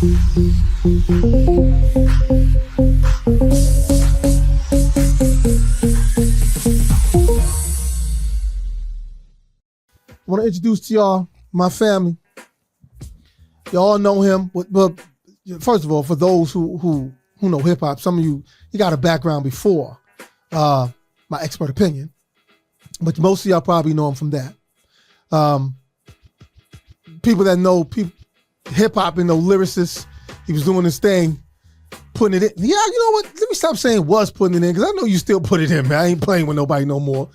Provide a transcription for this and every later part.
I want to introduce to y'all my family. Y'all know him, but first of all, for those who know hip hop, some of you got a background before my expert opinion, but most of y'all probably know him from that. People that know hip hop and know lyricists, he was doing this thing, putting it in. Yeah, you know what? Let me stop saying was putting it in, because I know you still put it in, man. I ain't playing with nobody no more.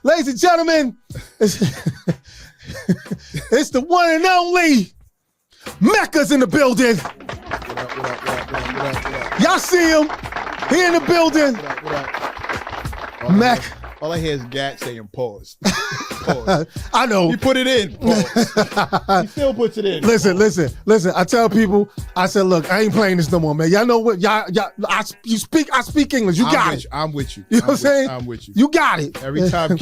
Ladies and gentlemen, it's the one and only Mecca's in the building. Y'all see him? He in the building. Mecc. All I hear is Gat saying pause. Pause. I know. You put it in. Pause. He still puts it in. Listen. I tell people, I said, look, I ain't playing this no more, man. Y'all know what? I speak English. You got it. I'm with you. You know what I'm saying? I'm with you. You got it. Every time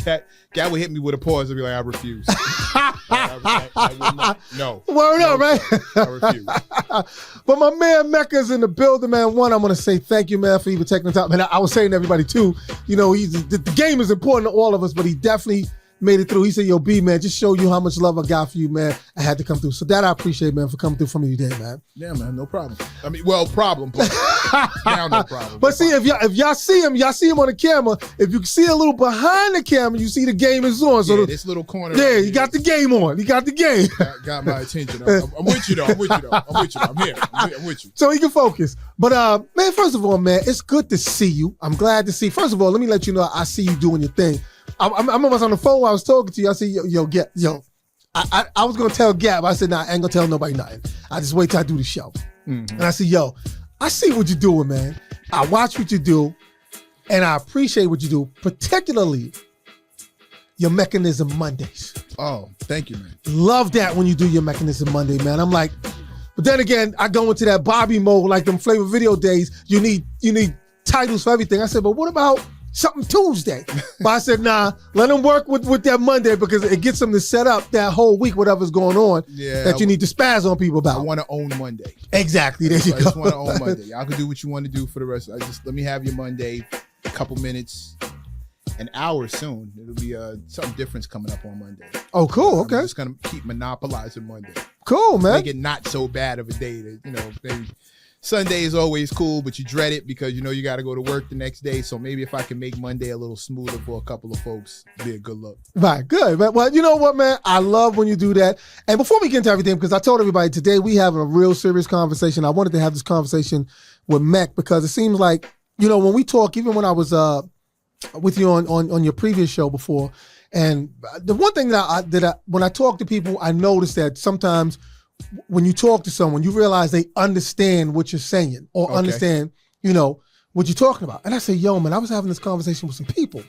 Gat would hit me with a pause, I'd be like, I refuse. I will not. No. Word up, man. I refuse. But my man Mecca's in the building, man. One, I'm going to say thank you, man, for even taking the time. Man, I was saying to everybody, too, you know, the game is important to all of us, but he definitely made it through. He said, yo, B, man, just show you how much love I got for you, man. I had to come through. So that I appreciate, man, for coming through for me today, man. Yeah, man, no problem. I mean, well, problem, but now no problem. But see, if y'all see him on the camera. If you can see a little behind the camera, you see the game is on. So yeah, this little corner. Yeah, he got the game on. He got the game. Got my attention. I'm with you, though. I'm here. I'm with you. So he can focus. But, man, first of all, man, it's good to see you. I'm glad to see. First of all, let me let you know I see you doing your thing. I was on the phone while I was talking to you. I said, yo. I was going to tell Gab. I said, nah, I ain't going to tell nobody nothing. I just wait till I do the show. Mm-hmm. And I said, yo, I see what you're doing, man. I watch what you do, and I appreciate what you do, particularly your Mechanism Mondays. Oh, thank you, man. Love that when you do your Mechanism Monday, man. I'm like, but then again, I go into that Bobby mode, like them Flavor Video days. You need titles for everything. I said, but what about something Tuesday? But I said, nah, let them work with that Monday, because it gets them to set up that whole week, whatever's going on, that you need to spaz on people about. I want to own Monday. Exactly. There you go. I just want to own Monday. Y'all can do what you want to do for the rest. Let me have your Monday, a couple minutes, an hour soon. It'll be something different coming up on Monday. Oh, cool. Okay. I'm just going to keep monopolizing Monday. Cool, man. Make it not so bad of a day that, maybe Sunday is always cool, but you dread it because you got to go to work the next day. So maybe if I can make Monday a little smoother for a couple of folks, it'd be a good look. Right, good. Well, you know what, man? I love when you do that. And before we get into everything, because I told everybody today we having a real serious conversation. I wanted to have this conversation with Mecc, because it seems like, when we talk, even when I was with you on your previous show before, and the one thing that when I talk to people, I notice that sometimes when you talk to someone, you realize they understand what you're saying or understand, what you're talking about. And I say, yo, man, I was having this conversation with some people.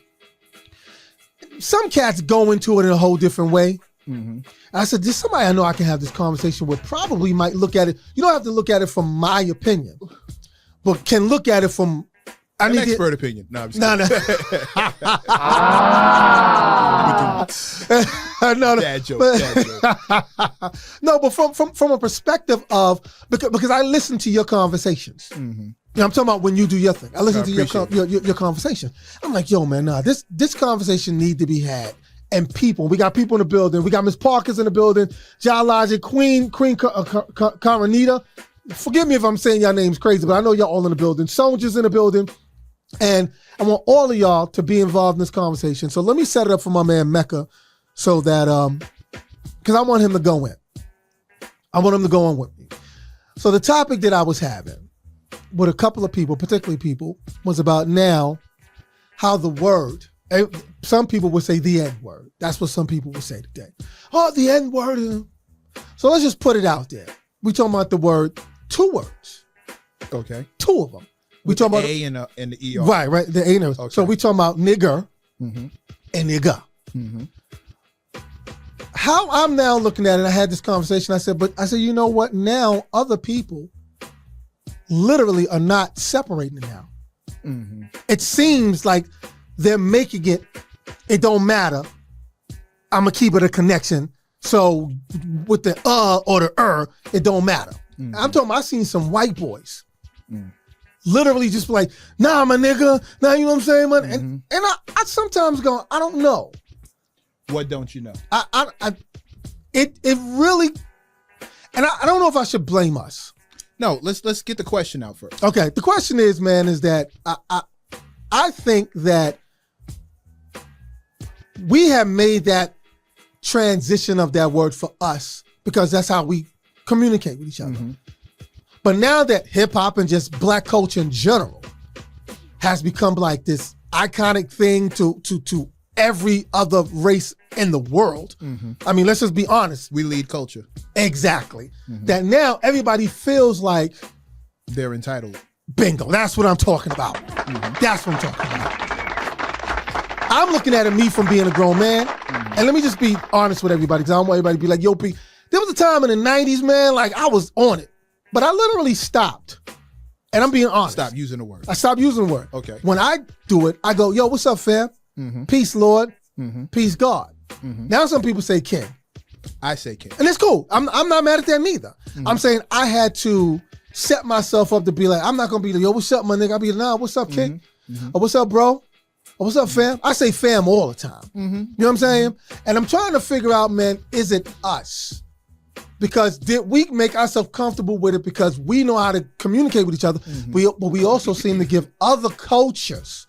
Some cats go into it in a whole different way. Mm-hmm. I said, there's somebody I know I can have this conversation with, probably might look at it. You don't have to look at it from my opinion, but can look at it from an expert opinion. No, I'm just kidding. No. Dad joke. No, but from a perspective of, because I listen to your conversations. Mm-hmm. I'm talking about when you do your thing. I listen to your conversation. I'm like, yo, man, this conversation need to be had. And people, we got people in the building. We got Miss Parker's in the building. John Logic, Queen Karanita. Forgive me if I'm saying y'all names crazy, but I know y'all all in the building. Soldier's in the building. And I want all of y'all to be involved in this conversation. So let me set it up for my man Mecca, so that, because I want him to go in. I want him to go on with me. So the topic that I was having with a couple of people, particularly people, was about now how the word, some people would say the N-word. That's what some people would say today. Oh, the N-word. So let's just put it out there. We talking about the word, 2 words. Okay. 2 of them. We talking about A and the ER. Right, the A and the. Okay. So we talking about nigger mm-hmm. and nigga. Mm-hmm. How I'm now looking at it, I had this conversation. I said, you know what? Now other people literally are not separating it now. Mm-hmm. It seems like they're making it don't matter. I'm gonna keep it a connection. So with the or the it don't matter. Mm-hmm. I'm talking about, I seen some white boys literally just be like, nah, my nigga, nah, you know what I'm saying, man? And I sometimes go, I don't know. What don't you know? It really, and I don't know if I should blame us. No, let's get the question out first. Okay, the question is, man, is that I think that we have made that transition of that word for us because that's how we communicate with each other. But now that hip hop and just black culture in general has become like this iconic thing to every other race in the world. I mean, let's just be honest. We lead culture. Exactly. That now everybody feels like they're entitled. Bingo. That's what I'm talking about. That's what I'm talking about. I'm looking at it, me from being a grown man. And let me just be honest with everybody, because I don't want everybody to be like, yo, P, there was a time in the 90s, man, like I was on it. But I literally stopped. And I'm being honest. Stop using the word. I stopped using the word. Okay. When I do it, I go, yo, what's up, fam? Peace, Lord. Peace, God. Now some people say king. I say king. And it's cool. I'm not mad at that neither. I'm saying I had to set myself up to be like, I'm not going to be like, yo, what's up, my nigga? I'll be like, nah, what's up, king? Or what's up, bro? Or what's up, fam? I say fam all the time. You know what I'm saying? And I'm trying to figure out, man, is it us? Because did we make ourselves comfortable with it because we know how to communicate with each other, but we also seem to give other cultures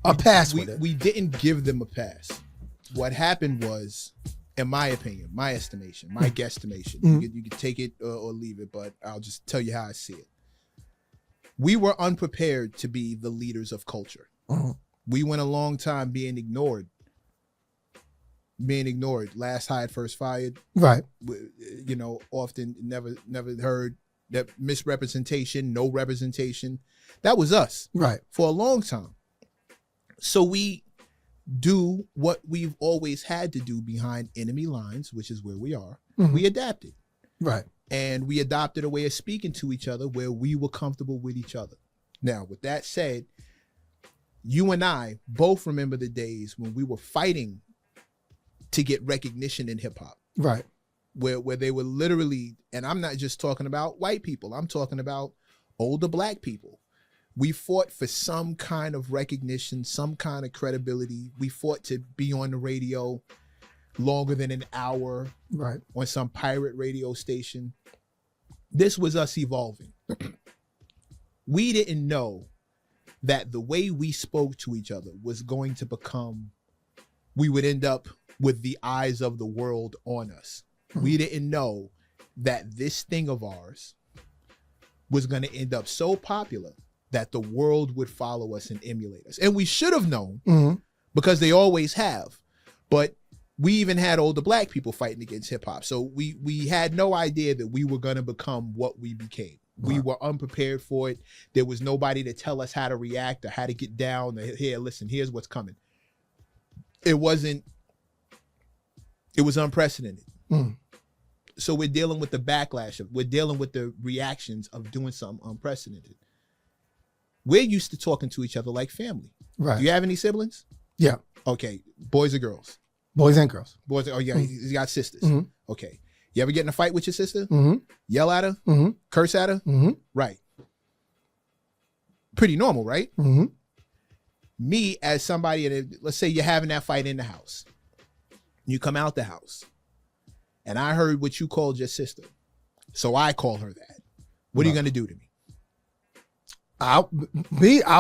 a pass with it. We didn't give them a pass. What happened was, in my opinion, my estimation, my guesstimation, you could take it or leave it, but I'll just tell you how I see it. We were unprepared to be the leaders of culture. We went a long time being ignored. Last hired, first fired. Right. You know, often never heard that misrepresentation, no representation. That was us. Right. For a long time. So we do what we've always had to do behind enemy lines, which is where we are. We adapted. Right. And we adopted a way of speaking to each other where we were comfortable with each other. Now, with that said, you and I both remember the days when we were fighting to get recognition in hip hop. Right. Where they were literally, and I'm not just talking about white people, I'm talking about older black people. We fought for some kind of recognition, some kind of credibility. We fought to be on the radio longer than an hour. Right. On some pirate radio station. This was us evolving. We didn't know that the way we spoke to each other was going to become, we would end up with the eyes of the world on us. We didn't know that this thing of ours was going to end up so popular that the world would follow us and emulate us. And we should have known because they always have. But we even had older black people fighting against hip hop. So we had no idea that we were going to become what we became. We were unprepared for it. There was nobody to tell us how to react or how to get down. Here, listen, here's what's coming. It was unprecedented. So we're dealing with the backlash we're dealing with the reactions of doing something unprecedented. We're used to talking to each other like family. Right. Do you have any siblings? Yeah. Okay. Boys or girls? Boys and girls. Boys. Oh, yeah. You got sisters. Okay. You ever get in a fight with your sister? Yell at her? Curse at her? Right. Pretty normal, right? Me as somebody, let's say you're having that fight in the house. You come out the house. And I heard what you called your sister. So I call her that. What are you going to do to me? I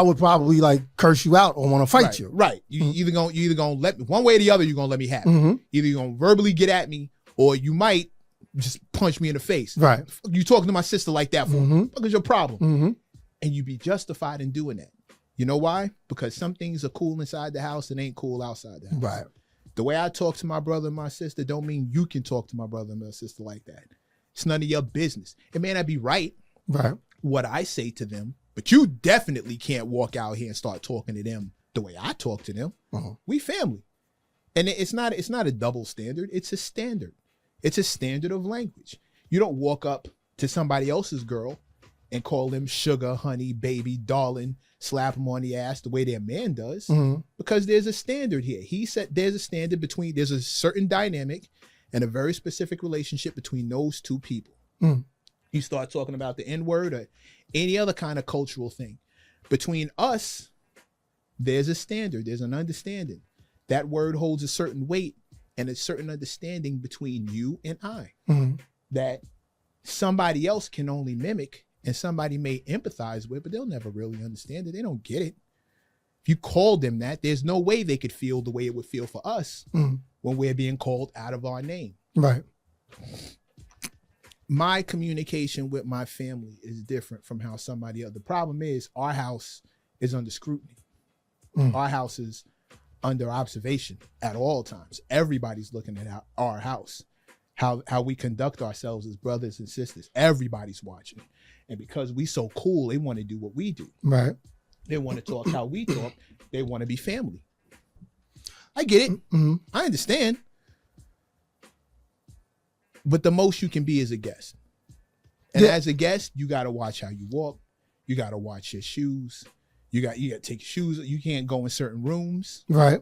would probably like curse you out or want to fight you. Right. You either gonna let me, one way or the other, you're gonna let me have it. Either you're gonna verbally get at me or you might just punch me in the face. Right. You talking to my sister like that for what is your problem? And you be justified in doing that. You know why? Because some things are cool inside the house and ain't cool outside the house. Right. The way I talk to my brother and my sister don't mean you can talk to my brother and my sister like that. It's none of your business. It may not be right. Right. What I say to them, but you definitely can't walk out here and start talking to them the way I talk to them. We family. And it's not a double standard. It's a standard. It's a standard of language. You don't walk up to somebody else's girl and call them sugar, honey, baby, darling, slap them on the ass the way their man does, because there's a standard here. He said there's a standard there's a certain dynamic, and a very specific relationship between those two people. You start talking about the N-word or any other kind of cultural thing. Between us, there's a standard, there's an understanding. That word holds a certain weight and a certain understanding between you and I that somebody else can only mimic and somebody may empathize with, but they'll never really understand it. They don't get it. If you called them that, there's no way they could feel the way it would feel for us when we're being called out of our name. Right. My communication with my family is different from how somebody else. The problem is our house is under scrutiny. Our house is under observation at all times. Everybody's looking at our house, how we conduct ourselves as brothers and sisters. Everybody's watching. And because we so cool, they want to do what we do. Right. They want to talk how we talk. They want to be family. I get it. I understand. But the most you can be is a guest. And as a guest, you got to watch how you walk. You got to watch your shoes. You got to take your shoes. You can't go in certain rooms. Right.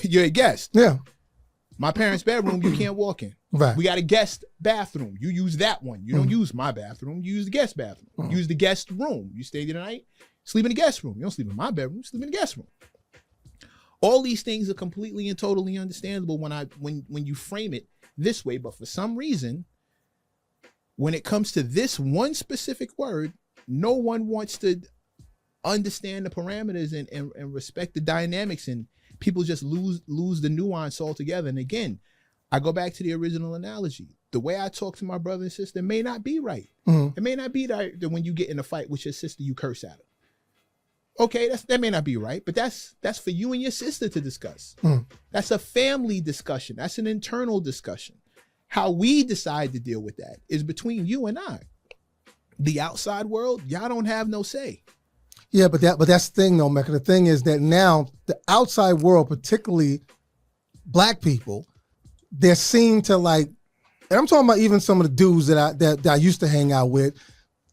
You're a guest. Yeah. My parents' bedroom, you can't walk in. Right. We got a guest bathroom. You use that one. You don't use my bathroom. You use the guest bathroom. Use the guest room. You stay there tonight, sleep in the guest room. You don't sleep in my bedroom. You sleep in the guest room. All these things are completely and totally understandable when you frame it this way, but for some reason, when it comes to this one specific word, no one wants to understand the parameters and respect the dynamics, and people just lose the nuance altogether. And again, I go back to the original analogy. The way I talk to my brother and sister may not be right. It may not be that when you get in a fight with your sister, you curse at her. Okay, that may not be right, but that's for you and your sister to discuss. That's a family discussion. That's an internal discussion. How we decide to deal with that is between you and I. The outside world, y'all don't have no say. Yeah, but that's the thing though, Mecca. The thing is that now the outside world, particularly black people, they're seen to like, and I'm talking about even some of the dudes that I used to hang out with.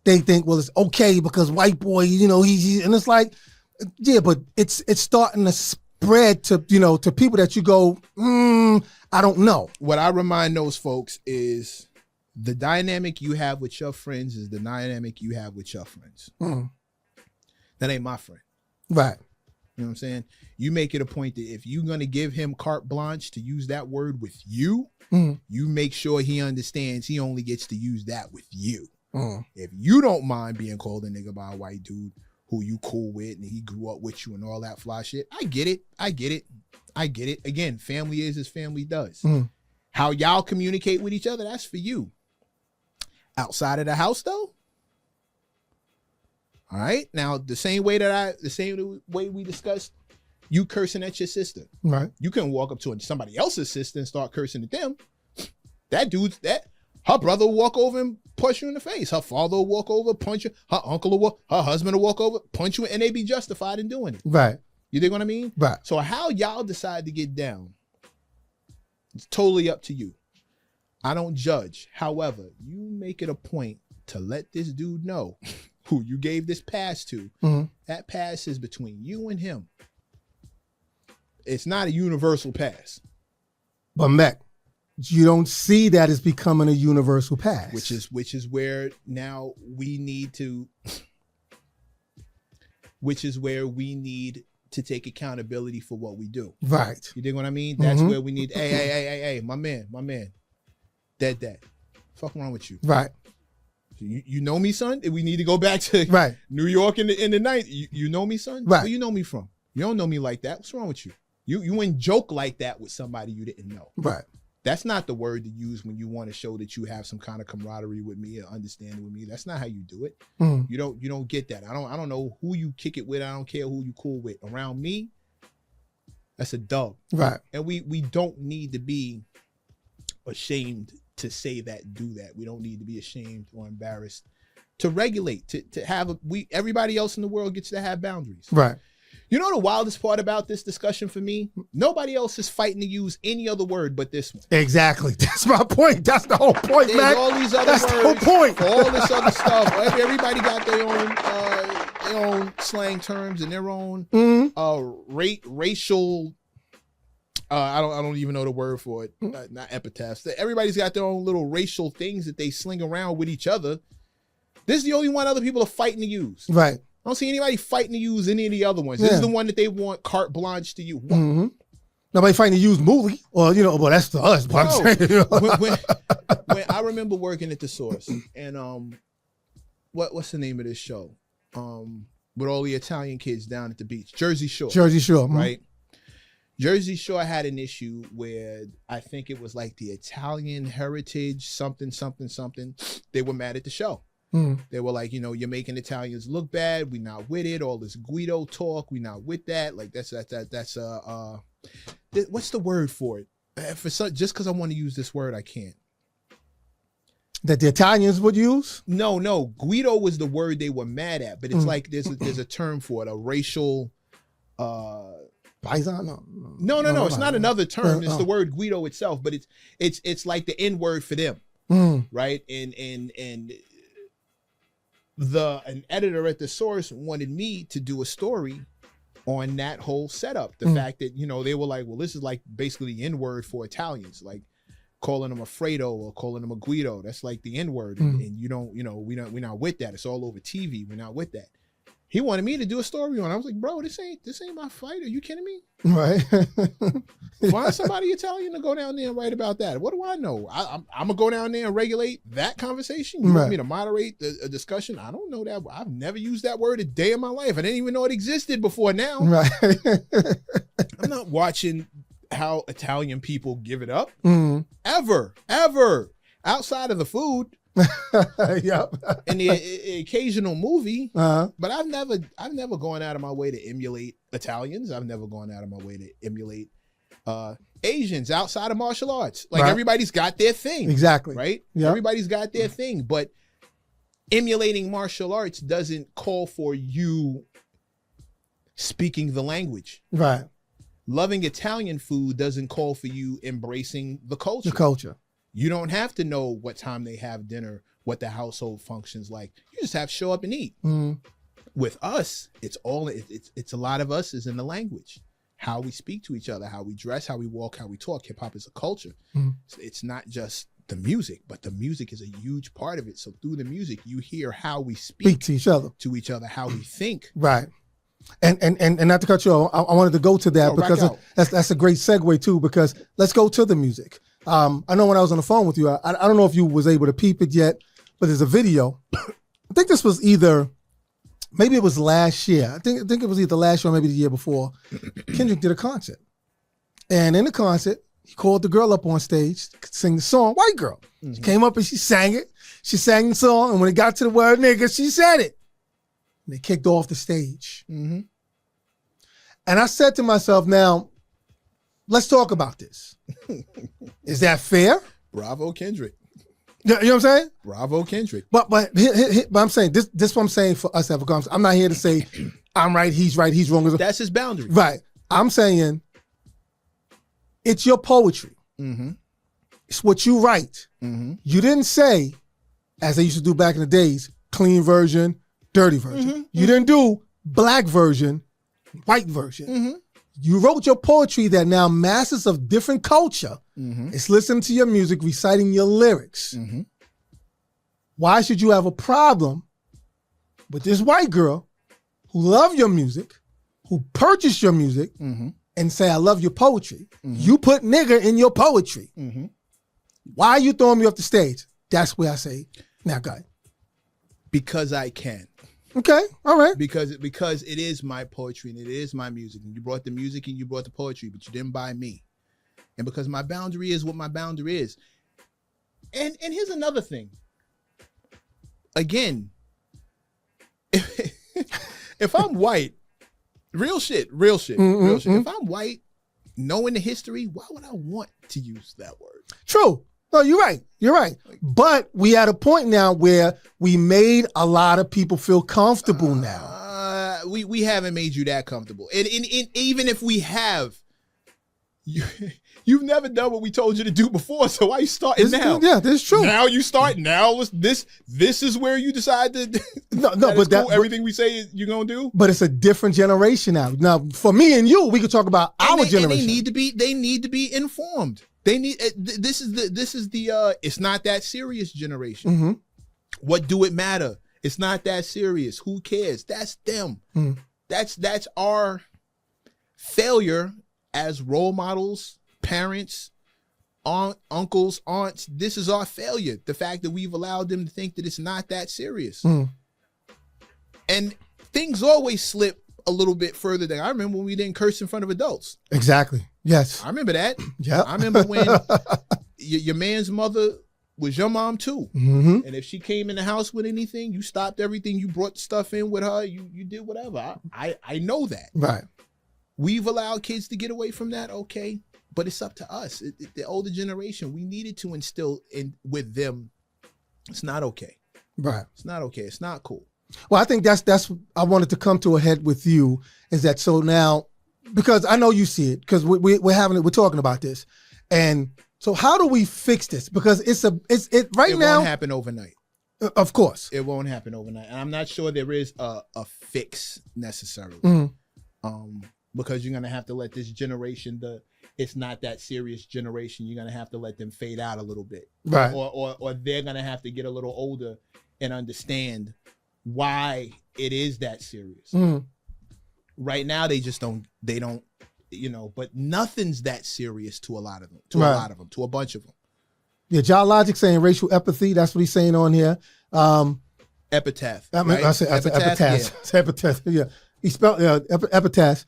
They think, well, it's okay because white boy, he and it's like, yeah, but it's starting to spread to to people that you go, I don't know. What I remind those folks is the dynamic you have with your friends is the dynamic you have with your friends. That ain't my friend. Right. You know what I'm saying? You make it a point that if you're going to give him carte blanche to use that word with you, you make sure he understands he only gets to use that with you. If you don't mind being called a nigga by a white dude who you cool with and he grew up with you and all that fly shit, I get it. Again, family is as family does. How y'all communicate with each other, that's for you. Outside of the house though, all right? Now, the same way we discussed you cursing at your sister. Right. You can walk up to somebody else's sister and start cursing at them. Her brother will walk over and punch you in the face. Her father will walk over, punch you. Her uncle will her husband will walk over, punch you, and they be justified in doing it. Right. You dig what I mean? Right. So how y'all decide to get down, it's totally up to you. I don't judge. However, you make it a point to let this dude know who you gave this pass to. That pass is between you and him. It's not a universal pass. But Mec, you don't see that as becoming a universal pass. Which is where now we need to take accountability for what we do. Right. You dig what I mean? That's where we need, hey, my man. Dead. Fuck wrong with you? Right. You know me, son? We need to go back to New York in the night. You know me, son? Right. Where you know me from? You don't know me like that. What's wrong with you? You wouldn't joke like that with somebody you didn't know. Right. That's not the word to use when you want to show that you have some kind of camaraderie with me or understanding with me. That's not how you do it. You don't get that. I don't know who you kick it with. I don't care who you cool with. Around me, that's a dub. Right. And we don't need to be ashamed to say that, do that. We don't need to be ashamed or embarrassed to regulate, to have everybody else in the world gets to have boundaries. Right. You know the wildest part about this discussion for me? Nobody else is fighting to use any other word but this one. Exactly. That's my point. That's the whole point, man. All these other words. That's the whole point. For all this other stuff. Everybody got their own slang terms and their own racial I don't even know the word for it. Not epitaphs. Everybody's got their own little racial things that they sling around with each other. This is the only one other people are fighting to use. Right. I don't see anybody fighting to use any of the other ones. This is the one that they want carte blanche to use. Mm-hmm. Nobody fighting to use Mooly. Well, well, that's to us. But I'm saying, when I remember working at the Source, and what's the name of this show? With all the Italian kids down at the beach, Jersey Shore. Jersey Shore, right? Jersey Shore had an issue where I think it was like the Italian heritage, something. They were mad at the show. They were like, you're making Italians look bad. We not with it. All this Guido talk. We not with that. Like that's what's the word for it? Just because I want to use this word, I can't. That the Italians would use? No. Guido was the word they were mad at, but it's like there's a term for it, a racial. Paisan? No. It's not another term. It's the word Guido itself, but it's like the N word for them, right? And an editor at the Source wanted me to do a story on that whole setup. The fact that they were like, well, this is like basically the N word for Italians, like calling them a Fredo or calling them a Guido. That's like the N word, and we're not with that. It's all over TV. We're not with that. He wanted me to do a story on it. I was like, bro, this ain't my fight. Are you kidding me? Right. Find somebody Italian to go down there and write about that. What do I know? I'm going to go down there and regulate that conversation? You want me to moderate a discussion? I don't know that. I've never used that word a day in my life. I didn't even know it existed before now. Right. I'm not watching how Italian people give it up. Ever. Outside of the food. Yep. And the occasional movie, but I've never gone out of my way to emulate Italians. I've never gone out of my way to emulate Asians outside of martial arts. Like everybody's got their thing, exactly, right? Yep. Everybody's got their thing, but emulating martial arts doesn't call for you speaking the language, right? Loving Italian food doesn't call for you embracing the culture. The culture. You don't have to know what time they have dinner, what the household functions like. You just have to show up and eat. With us, it's a lot of us is in the language, how we speak to each other, how we dress, how we walk, how we talk. Hip hop is a culture. So it's not just the music, but the music is a huge part of it. So through the music, you hear how we speak to each other, how we think. Right. And not to cut you off, I wanted to go to that because that's a great segue too, because let's go to the music. I know when I was on the phone with you, I don't know if you was able to peep it yet, but there's a video. I think this was maybe it was last year. I think it was either last year or maybe the year before. Kendrick did a concert. And in the concert, he called the girl up on stage to sing the song, White Girl. She came up and she sang it. She sang the song, and when it got to the word nigga, she said it. And they kicked off the stage. And I said to myself, now, let's talk about this. Is that fair? Bravo, Kendrick. You know what I'm saying? Bravo, Kendrick. But I'm saying this what I'm saying for us to have a conversation. I'm not here to say I'm right, he's wrong. That's his boundary. Right. I'm saying it's your poetry. It's what you write. You didn't say, as they used to do back in the days, clean version, dirty version. You didn't do black version, white version. You wrote your poetry that now masses of different culture is listening to your music, reciting your lyrics. Why should you have a problem with this white girl who love your music, who purchased your music, and say, I love your poetry? You put nigger in your poetry. Why are you throwing me off the stage? That's where I say, now go ahead. Because I can. Okay, all right. Because it is my poetry and it is my music, and you brought the music and you brought the poetry, but you didn't buy me. And because my boundary is what my boundary is. And here's another thing. Again, if I'm white, real shit. If I'm white, knowing the history, why would I want to use that word? True. No, you're right. But we at a point now where we made a lot of people feel comfortable now. We haven't made you that comfortable. And even if we have, you You've never done what we told you to do before, so why are you starting now? Yeah, that's true. Now you start. Now this is where you decide to. No, but cool. Everything we say you're gonna do. But it's a different generation now. Now, for me and you, we could talk about our generation. And they need to be informed. They need. This is the. It's not that serious generation. Mm-hmm. What do it matter? It's not that serious. Who cares? That's them. Mm. That's our failure as role models, parents, uncles, aunts. This is our failure. The fact that we've allowed them to think that it's not that serious. Mm. And things always slip a little bit further than I remember when we didn't curse in front of adults. Exactly. Yes. I remember that. Yeah. I remember when your man's mother was your mom too. Mm-hmm. And if she came in the house with anything, you stopped everything. You brought the stuff in with her. You did whatever. I know that. Right. We've allowed kids to get away from that. Okay. But it's up to us. The older generation, we needed to instill in with them. It's not okay. Right. It's not okay. It's not cool. Well, I think that's I wanted to come to a head with you is that so now, because I know you see it, because we're talking about this. And so how do we fix this? Because it won't happen overnight. Of course. It won't happen overnight. And I'm not sure there is a fix necessarily. Mm-hmm. Because you're going to have to let this generation, it's not that serious generation, you're going to have to let them fade out a little bit. Right. Or they're going to have to get a little older and understand why it is that serious. Mm-hmm. Right now, they don't, but nothing's that serious to a lot of them, to a bunch of them. Yeah, John Logic saying racial apathy. That's what he's saying on here. Epitaph. I mean, right? I say epitaph. Yeah. It's epitaph. Yeah, he spelled epitaph.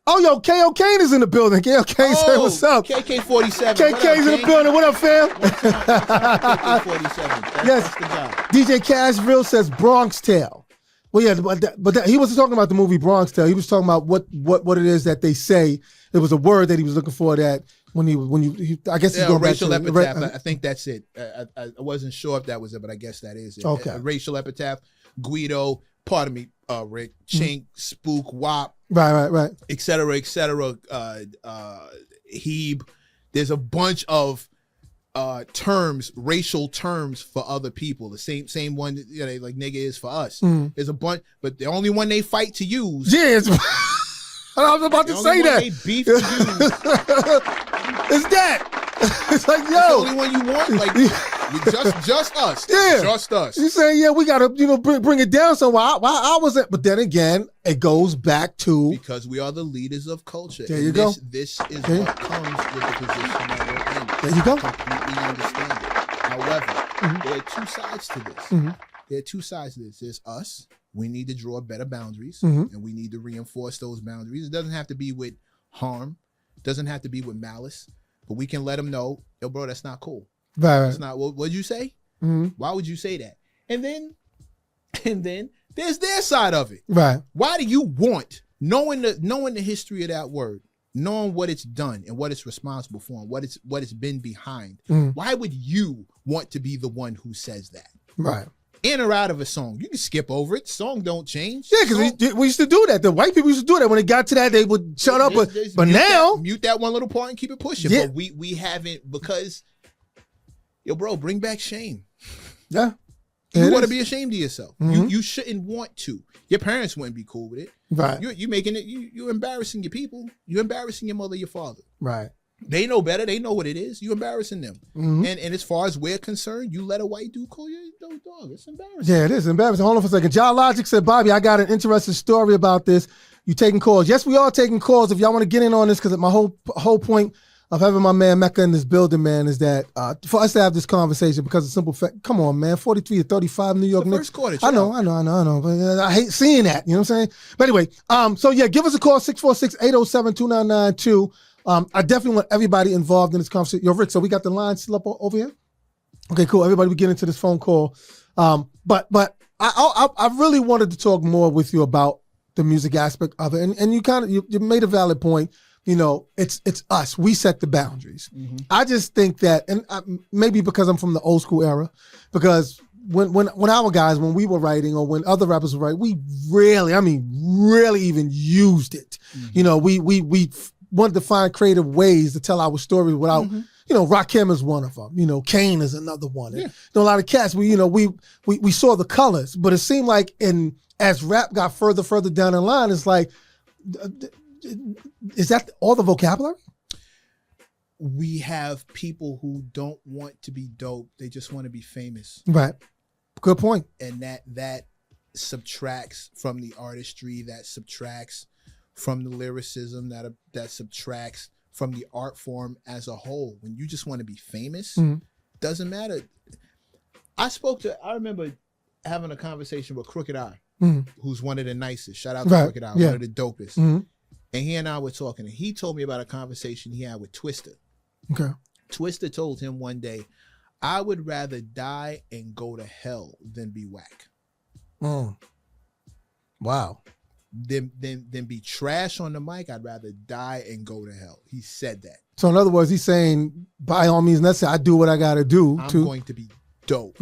Oh, yo, K.O. Kane is in the building. K.O. Kane say what's up? KK47. KK's in the building. What up, fam? KK47. Yes. That's the job. DJ Cashville says Bronx Tale. Well, yeah, but he wasn't talking about the movie Bronx Tale. He was talking about what it is that they say. It was a word that he was looking for that when you I guess he's going racial back to epitaph. I think that's it. I wasn't sure if that was it, but I guess that is it. Okay. A racial epitaph. Guido, pardon me, Rick, Chink, Spook, Wop. Right. Et cetera, Hebe. There's a bunch of terms, racial terms for other people. The same one, like nigga is for us. Mm. There's a bunch, but the only one they fight to use. Yeah, I was about to say that. They beef to use. It's that. It's like, yo. That's the only one you want? Like, just us. Yeah. Just us. You saying, yeah, we got to, bring it down somewhere. Why I wasn't, but then again, it goes back to. Because we are the leaders of culture. There you go. This is what comes with the position that we're in. There you go. Completely understand it. However, there are two sides to this. Mm-hmm. There are two sides to this. There's us. We need to draw better boundaries, mm-hmm. and we need to reinforce those boundaries. It doesn't have to be with harm. It doesn't have to be with malice. But we can let them know, yo, bro, that's not cool. Right. That's not, what'd you say? Mm-hmm. Why would you say that? And then there's their side of it. Right. Why do you want, knowing the history of that word, knowing what it's done and what it's responsible for and what it's been behind, why would you want to be the one who says that? Right. In or out of a song. You can skip over it. Song don't change. Yeah, because we used to do that. The white people used to do that. When it got to that, they would shut up. But now. Mute that one little part and keep it pushing. Yeah. But we haven't, because, yo, bro, bring back shame. Yeah. You want to be ashamed of yourself. Mm-hmm. You shouldn't want to. Your parents wouldn't be cool with it. Right. You making it, you're embarrassing your people. You're embarrassing your mother, your father. Right. They know better. They know what it is. You're embarrassing them. Mm-hmm. And as far as we're concerned, you let a white dude call you a dog. It's embarrassing. Yeah, it is embarrassing. Hold on for a second. John Logic said, Bobby, I got an interesting story about this. You taking calls. Yes, we are taking calls. If y'all want to get in on this, because my whole point of having my man Mecca in this building, man, is that for us to have this conversation, because of simple fact, come on, man, 43 to 35 New York Knicks. First quarter. I know. But I hate seeing that. You know what I'm saying? But anyway, so yeah, give us a call, 646-807-2992. I definitely want everybody involved in this conversation. Yo, Rick, so we got the line still up over here? Okay, cool. Everybody, we get into this phone call. But I really wanted to talk more with you about the music aspect of it. And you made a valid point. It's us. We set the boundaries. Mm-hmm. I just think that, and maybe because I'm from the old school era, because when our guys, when we were writing or when other rappers were writing, we really even used it. Mm-hmm. wanted to find creative ways to tell our story without, Rakim is one of them. Kane is another one. And, a lot of cats, we saw the colors, but it seemed like as rap got further down the line, it's like, is that all the vocabulary? We have people who don't want to be dope. They just want to be famous. Right. Good point. And that subtracts from the artistry, that subtracts from the lyricism, that subtracts from the art form as a whole. When you just want to be famous, doesn't matter. I remember having a conversation with Crooked Eye, who's one of the nicest. Shout out to Crooked Eye, one of the dopest. And he and I were talking, and he told me about a conversation he had with Twista. Okay. Twista told him one day, I would rather die and go to hell than be whack. Wow. Than be trash on the mic. I'd rather die and go to hell. He said that. So in other words, he's saying, by all means necessary, I do what I got to do. I'm going to be dope.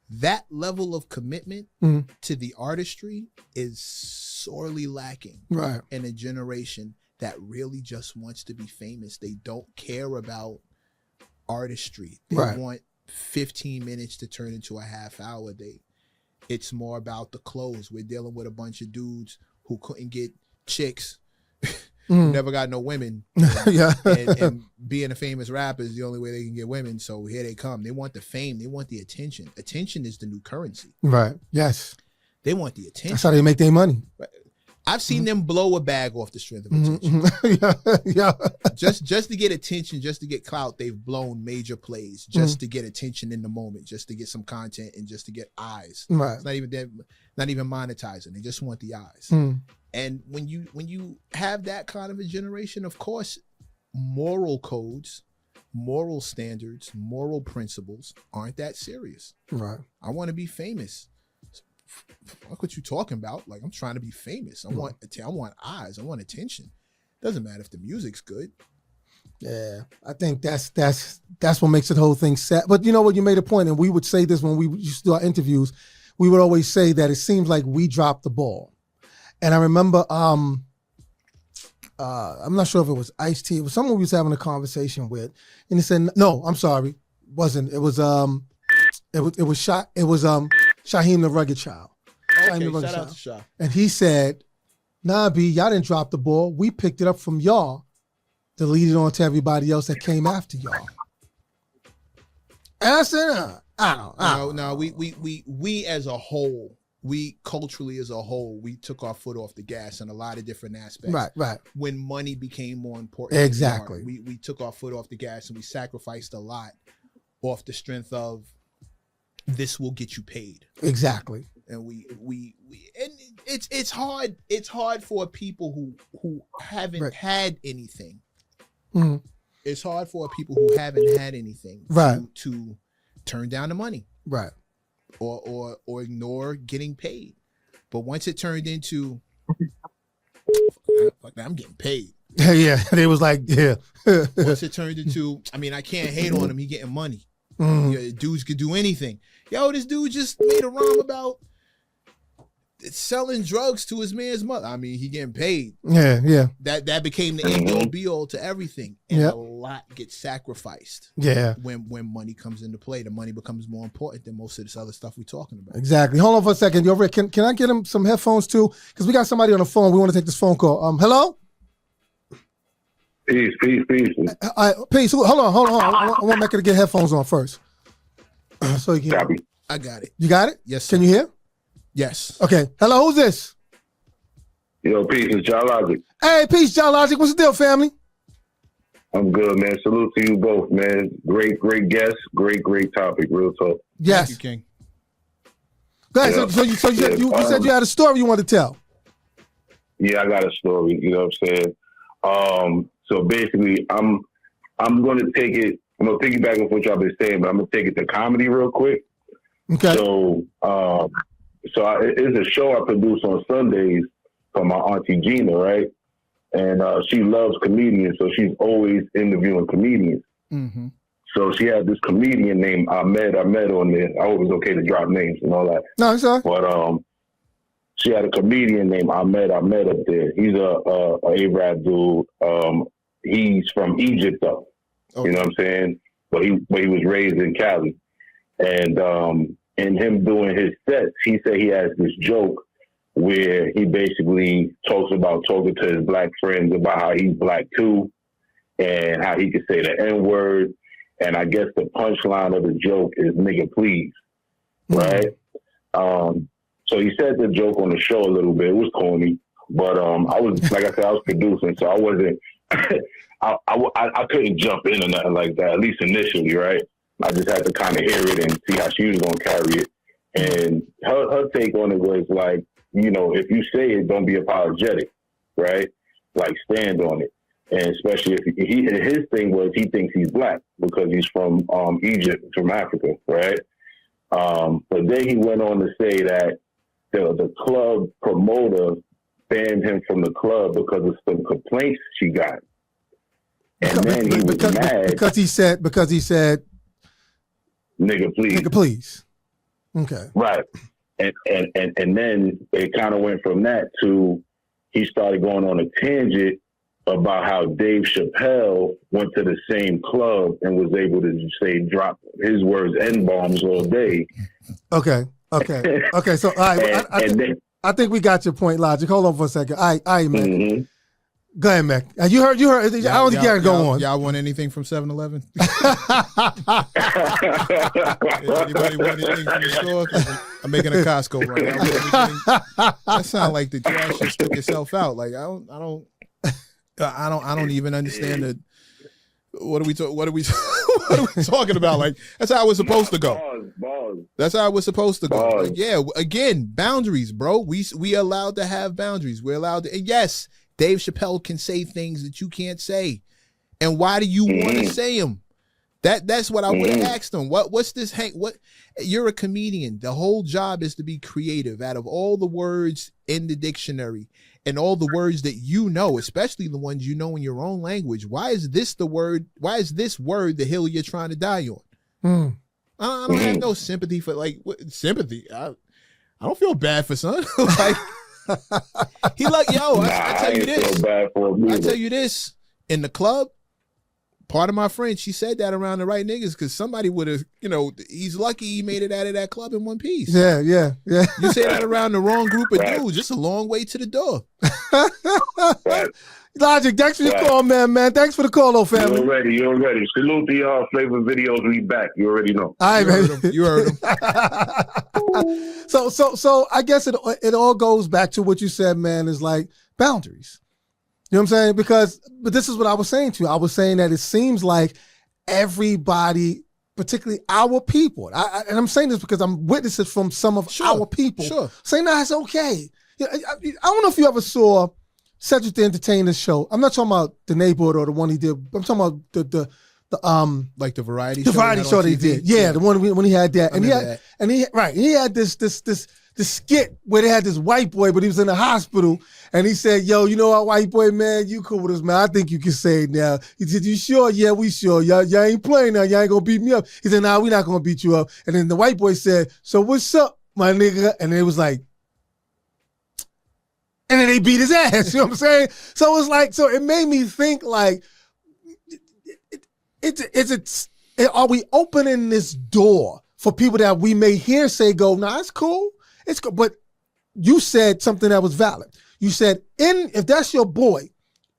That level of commitment to the artistry is sorely lacking in a generation that really just wants to be famous. They don't care about artistry. They want 15 minutes to turn into a half hour. It's more about the clothes. We're dealing with a bunch of dudes who couldn't get chicks, who never got no women. And being a famous rapper is the only way they can get women. So here they come. They want the fame. They want the attention. Attention is the new currency. Right. Yes. They want the attention. That's how they make their money. Right. I've seen them blow a bag off the strength of attention. Just to get attention, just to get clout, they've blown major plays just to get attention in the moment, just to get some content and just to get eyes. Right. It's not even monetizing. They just want the eyes. And when you have that kind of a generation, of course, moral codes, moral standards, moral principles aren't that serious. Right. I want to be famous. Fuck what you talking about? Like, I'm trying to be famous. I want eyes. I want attention. Doesn't matter if the music's good. Yeah, I think that's what makes the whole thing sad. But you know what? You made a point, and we would say this when we used to do our interviews. We would always say that it seems like we dropped the ball. And I remember, I'm not sure if it was Ice-T. It was someone we was having a conversation with, and he said, "No, I'm sorry, it wasn't. It was Shaheem the Rugged Child." Okay, shout out to Shah. And he said, "Nah, B, y'all didn't drop the ball. We picked it up from y'all to lead it on to everybody else that came after y'all." And I said, No, we as a whole, we culturally as a whole, we took our foot off the gas in a lot of different aspects. Right. When money became more important. Exactly. We took our foot off the gas and we sacrificed a lot off the strength of this will get you paid. Exactly. And we and it's hard for people who haven't had anything. It's hard for people who haven't had anything to turn down the money. Right. Or ignore getting paid. But once it turned into I'm getting paid. Yeah. They was like, yeah. Once it turned into, I mean, I can't hate on him, he getting money. Dudes could do anything. Yo, this dude just made a rhyme about selling drugs to his man's mother. I mean, he getting paid. Yeah. That became the end all be all to everything. And a lot gets sacrificed. Yeah. When money comes into play, the money becomes more important than most of this other stuff we're talking about. Exactly. Hold on for a second. Yo, Rick, can I get him some headphones too? Because we got somebody on the phone. We want to take this phone call. Hello? Peace. Peace. Hold on. I want Mecca to get headphones on first. So you can. Copy. I got it. You got it? Yes, sir. Can you hear? Yes. Okay. Hello, who's this? Yo, peace. It's John Logic. Hey, peace, John Logic. What's the deal, family? I'm good, man. Salute to you both, man. Great guest. Great topic. Real talk. Yes. Thank you, King. Go ahead. Yeah. So you said you had a story you wanted to tell. Yeah, I got a story. You know what I'm saying? So basically, I'm going to take it. I'm going to piggyback on what y'all been saying, but I'm going to take it to comedy real quick. Okay. So it's a show I produce on Sundays for my auntie Gina, right? And she loves comedians, so she's always interviewing comedians. Mm-hmm. So she had this comedian named Ahmed on there. I hope it's okay to drop names and all that. No, it's all right. But she had a comedian named Ahmed up there. He's a A-rap dude. he's from Egypt though. Okay. You know what I'm saying? But he was raised in Cali. And in him doing his sets, he said he has this joke where he basically talks about talking to his black friends about how he's black too and how he could say the N-word. And I guess the punchline of the joke is nigga please, right? So he said the joke on the show a little bit. It was corny, but I was, like I said, I was producing, so I wasn't, I couldn't jump in or nothing like that, at least initially, right? I just had to kind of hear it and see how she was going to carry it. And her take on it was like, you know, if you say it, don't be apologetic, right? Like stand on it. And especially if his thing was he thinks he's black because he's from Egypt, from Africa, right? But then he went on to say that the club promoter banned him from the club because of some complaints she got. And then he was mad because he said nigga please. Nigga please. Okay. Right. And then it kind of went from that to he started going on a tangent about how Dave Chappelle went to the same club and was able to say drop his words N-bombs all day. Okay. So all right, I think we got your point, Logic. Hold on for a second. All right, man. Mm-hmm. Go ahead, Mecc. You heard. I don't think you got to go on. Y'all want anything from 7-Eleven? Anybody want anything from the store? I'm making a Costco run. That sounds like the trash just took itself out. Like I don't even understand the. What are we talking about? Like that's how it was supposed to go. That's how it was supposed to go. Like, yeah, again, boundaries, bro. We allowed to have boundaries. We're allowed to. And yes, Dave Chappelle can say things that you can't say. And why do you want to say them? That's what I would have asked him. What's this? What? You're a comedian. The whole job is to be creative. Out of all the words in the dictionary and all the words that you know, especially the ones you know in your own language, why is this the word? Why is this word the hill you're trying to die on? I don't have no sympathy for sympathy. I don't feel bad for son. Like he like I tell you this. I tell you this in the club. Part of my friend, she said that around the right niggas because somebody would have, he's lucky he made it out of that club in one piece. Yeah. You say that around the wrong group of dudes, just a long way to the door. Logic, thanks for your call, man. Thanks for the call, though, family. You're ready. Salute the flavor videos. We back. You already know. All right, man. You heard him. So I guess it all goes back to what you said, man. Is like boundaries. You know what I'm saying? But this is what I was saying to you. I was saying that it seems like everybody, particularly our people, and I'm saying this because I'm witnesses from some of our people, saying that's okay. I don't know if you ever saw Cedric the Entertainer's show. I'm not talking about the neighborhood or the one he did. I'm talking about the like the variety show that he did. Yeah, the one when he had that, he had this skit where they had this white boy, but he was in the hospital, and he said, "Yo, you know what, white boy, man, you cool with us, man. I think you can say it now." He said, "You sure?" "Yeah, we sure. Y'all ain't playing now. Y'all ain't gonna beat me up." He said, "Nah, we not gonna beat you up." And then the white boy said, "So what's up, my nigga?" And it was like, and then they beat his ass. You know what I'm saying? So it's like, so it made me think like, are we opening this door for people that we may hear say, "Go, nah, it's cool. It's good," but you said something that was valid. You said, if that's your boy,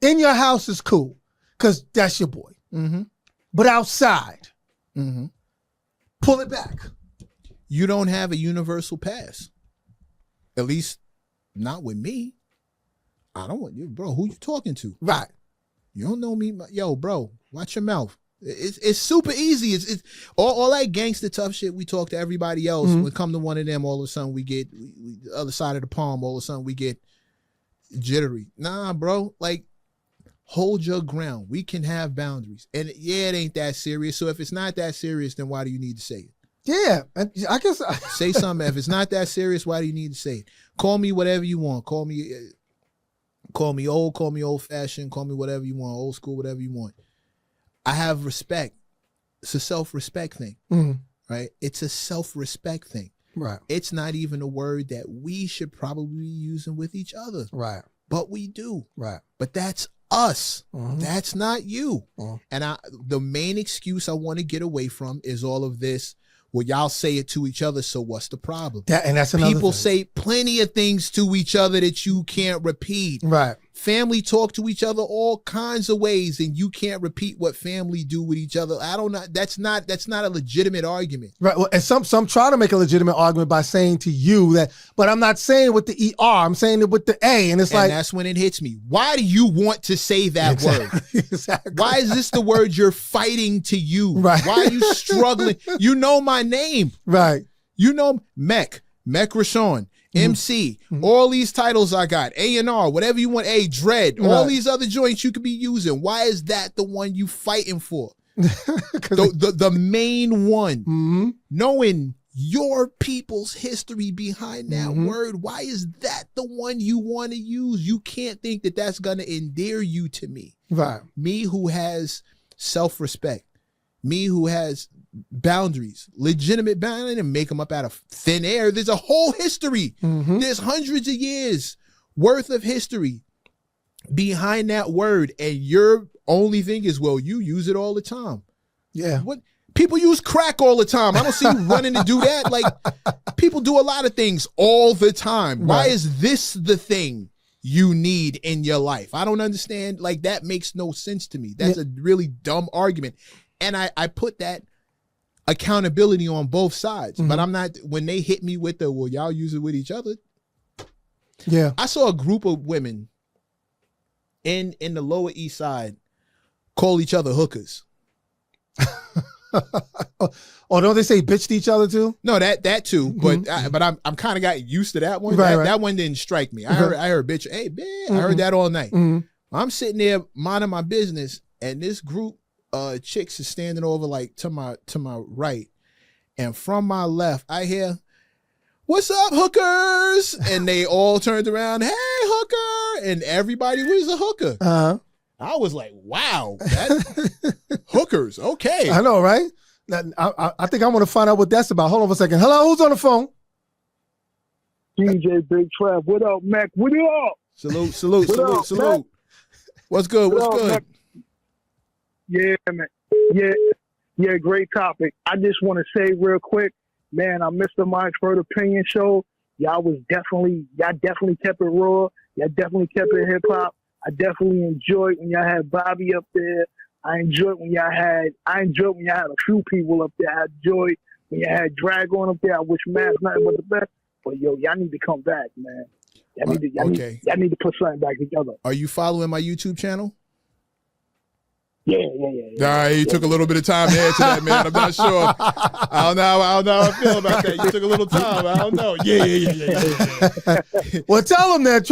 in your house is cool, because that's your boy. Mm-hmm. But outside, pull it back. You don't have a universal pass. At least not with me. I don't want you, bro. Who you talking to? Right. You don't know me. Yo, bro, watch your mouth. It's super easy. It's all that gangster tough shit we talk to everybody else. When come to one of them, all of a sudden we get the other side of the palm. All of a sudden we get jittery. Nah, bro. Like, hold your ground. We can have boundaries. And yeah, it ain't that serious. So if it's not that serious, then why do you need to say it? Yeah, I guess. Say something. If it's not that serious, why do you need to say it? Call me whatever you want. Call me old. Call me old fashioned. Call me whatever you want. Old school. Whatever you want. I have respect. It's a self-respect thing, right? It's a self-respect thing. Right. It's not even a word that we should probably be using with each other. Right. but we do. Right. But that's us. Mm-hmm. That's not you. Mm-hmm. And the main excuse I want to get away from is all of this. Well, y'all say it to each other, so what's the problem? And that's another People thing. say plenty of things to each other that you can't repeat. Right. Family talk to each other all kinds of ways, and you can't repeat what family do with each other. I don't know. That's not a legitimate argument. Right. Well, and some try to make a legitimate argument by saying to you that, but I'm not saying it with the ER. I'm saying it with the A. And it's like, that's when it hits me. Why do you want to say that word? Exactly. Why is this the word you're fighting to use? Right. Why are you struggling? You know my name. Right. You know Mecc Rashawn, MC, all these titles I got, A&R, whatever you want, Dread, all these other joints you could be using. Why is that the one you fighting for? the main one, knowing your people's history behind that word, why is that the one you want to use? You can't think that that's going to endear you to me. Right. Me who has self-respect, me who has boundaries, legitimate boundaries, and make them up out of thin air. There's a whole history. There's hundreds of years worth of history behind that word, and your only thing is, well, you use it all the time. Yeah. What people use crack all the time. I don't see you running to do that. Like, people do a lot of things all the time. Right. Why is this the thing you need in your life? I don't understand. Like, that makes no sense to me. That's a really dumb argument. And I put that accountability on both sides, but I'm not, when they hit me with the, well, y'all use it with each other. Yeah. I saw a group of women in the Lower East Side call each other hookers. Oh, don't they say bitch to each other too? No, that too, but I'm kind of got used to that one. Right, That one didn't strike me. I heard bitch, hey, bitch. I heard that all night. I'm sitting there minding my business, and this group chicks is standing over like to my right, and from my left I hear, "What's up, hookers?" And they all turned around, "Hey, hooker!" And everybody was a hooker. I was like, "Wow, hookers, okay." I know, right? I think I want to find out what that's about. Hold on for a second. Hello, who's on the phone? DJ Big Trav. What up, Mac? What up? Salute. What's good? What's good? Mac? Yeah, man. Yeah, great topic. I just want to say real quick, man, I missed the My Expert Opinion show. Y'all definitely kept it raw. Y'all definitely kept it hip hop. I definitely enjoyed when y'all had Bobby up there. I enjoyed when y'all had a few people up there. I enjoyed when y'all had Dragon up there. I wish Math nothing but the best. But yo, y'all need to come back, man. Y'all need to put something back together. Are you following my YouTube channel? Yeah. You took a little bit of time to answer that, man. I'm not sure. I don't know how I feel about that. You took a little time. I don't know. Yeah. Well, tell him that.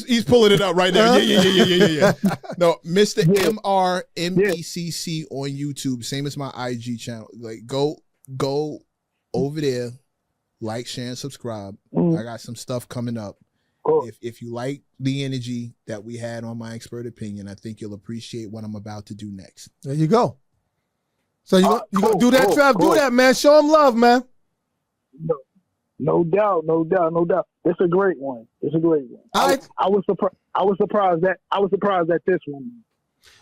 He's pulling it up right now. Yeah. No, Mr. MRMECC on YouTube, same as my IG channel. Like, go over there, like, share, and subscribe. I got some stuff coming up. Cool. If you like the energy that we had on My Expert Opinion, I think you'll appreciate what I'm about to do next. There you go. So you gonna do that, Trav? Cool. Do that, man. Show him love, man. No doubt. It's a great one. I was surprised at this one.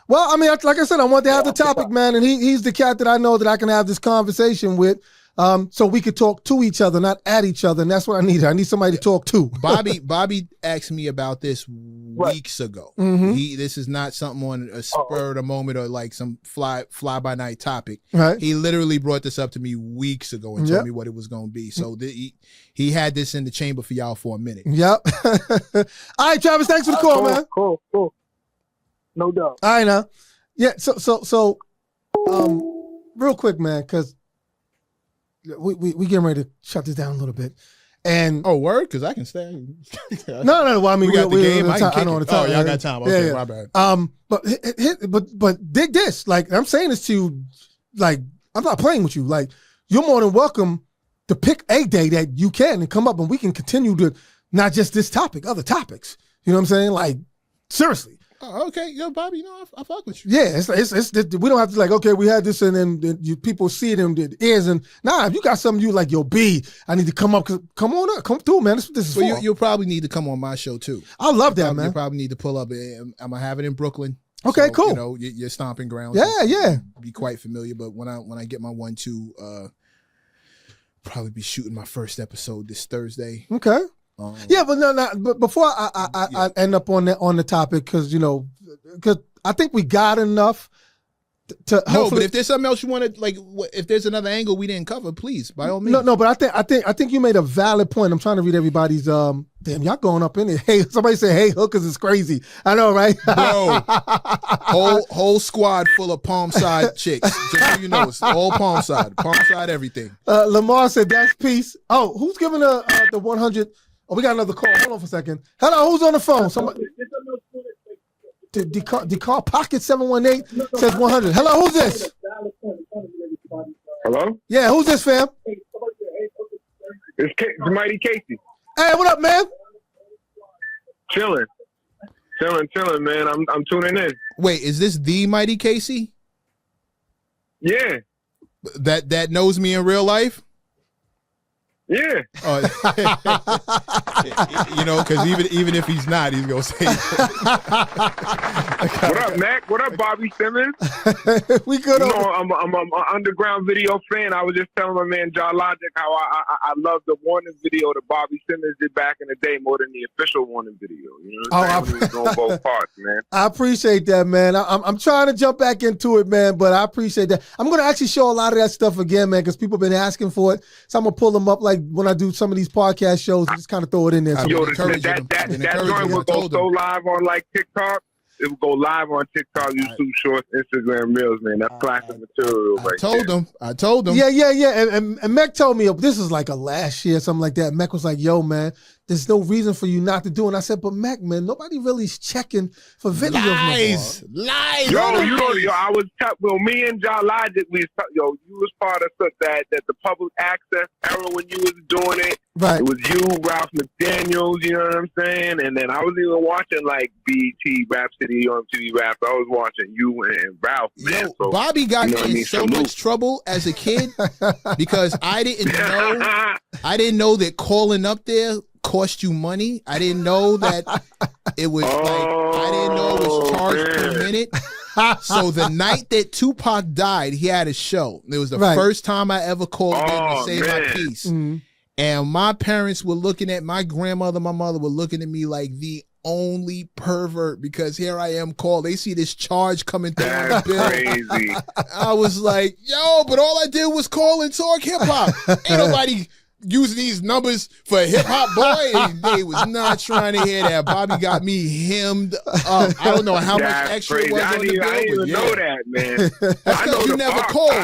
Well, I mean, like I said, I want to have the topic, man, and he's the cat that I know that I can have this conversation with. So we could talk to each other, not at each other, and that's what I need. I need somebody to talk to. Bobby asked me about this weeks ago. This is not something on a spur of the moment or like some fly by night topic. Right. He literally brought this up to me weeks ago and told me what it was going to be. So he had this in the chamber for y'all for a minute. Yep. All right, Travis, thanks for the call, man. Cool. No doubt. All right, now. Yeah. So, real quick, man, because we getting ready to shut this down a little bit. And word? Because I can stay. No. Well, I mean, we got the game. I know the time. Oh, y'all got time. Okay, my bad. But dig this. Like, I'm saying this to you. Like, I'm not playing with you. Like, you're more than welcome to pick a day that you can and come up, and we can continue to not just this topic, other topics. You know what I'm saying? Like, seriously. Oh, okay, yo, Bobby, you know, I fuck with you. Yeah, it's we don't have to like, okay, we had this and then you people see it in the ears and nah, if you got something you like, yo, B, I need to come up, come on up, come through, man. This is Well, for. you'll probably need to come on my show too. I love that, man. You probably need to pull up. I'm gonna have it in Brooklyn. Okay, so, cool. You know, your stomping grounds. Yeah. Be quite familiar, but when I get my 1-2, probably be shooting my first episode this Thursday. Okay. But no. But before I end up on the topic, because I think we got enough to. No, but if there's something else you want to like, if there's another angle we didn't cover, please by all means. No. But I think you made a valid point. I'm trying to read everybody's. Damn, y'all going up in it. Hey, somebody say, "Hey, hookers is crazy." I know, right? Bro, whole squad full of palm side chicks. Just so you know, it's all palm side everything. Lamar said that's peace. Oh, who's giving the 100? Oh, we got another call. Hold on for a second. Hello, who's on the phone? Somebody. The call pocket 718 says 100. Hello, who's this? Hello? Yeah, who's this, fam? It's Mighty Casey. Hey, what up, man? Chilling, man. I'm tuning in. Wait, is this the Mighty Casey? Yeah. That knows me in real life? Yeah. You know, because even if he's not, he's gonna say. What up, Mac? What up, Bobby Simmons? We good. You know, I'm an underground video fan. I was just telling my man John Logic how I love the warning video that Bobby Simmons did back in the day more than the official warning video. You know what I'm saying? He was doing both parts, man. I appreciate that, man. I'm trying to jump back into it, man, but I appreciate that. I'm gonna actually show a lot of that stuff again, man, because people have been asking for it. So I'm gonna pull them up like when I do some of these podcast shows and just kind of throw it in there. So Yo, that joint will go so live on like TikTok. It will go live on TikTok, YouTube Shorts, Instagram Reels, man. That's classic material right there. I told him. Yeah. And Mecc told me, this is like a last year, something like that. Mecc was like, yo, man, there's no reason for you not to do it. And I said, but Mecc, man, nobody really is checking for videos. Lies. Yo, I was me and John Logic, you was part of that the public access era when you was doing it. Right. It was you, Ralph McDaniels, you know what I'm saying? And then I was even watching like BET, Rap City, MTV Rap. I was watching you and Ralph, man. Yo, Bobby got me in so much trouble as a kid because I didn't know that calling up there cost you money. I didn't know that it was I didn't know it was charged per minute. So the night that Tupac died, he had a show. It was the first time I ever called in to say my piece. Mm-hmm. And my parents were looking at my grandmother, my mother were looking at me like the only pervert because here I am called. They see this charge coming through on the bill. Crazy. I was like, yo, but all I did was call and talk hip hop. Ain't nobody using these numbers for hip hop, boy. And they was not trying to hear that. Bobby got me hemmed up. I don't know how much extra it was on the bill. I didn't even know that, man. That's because you never called.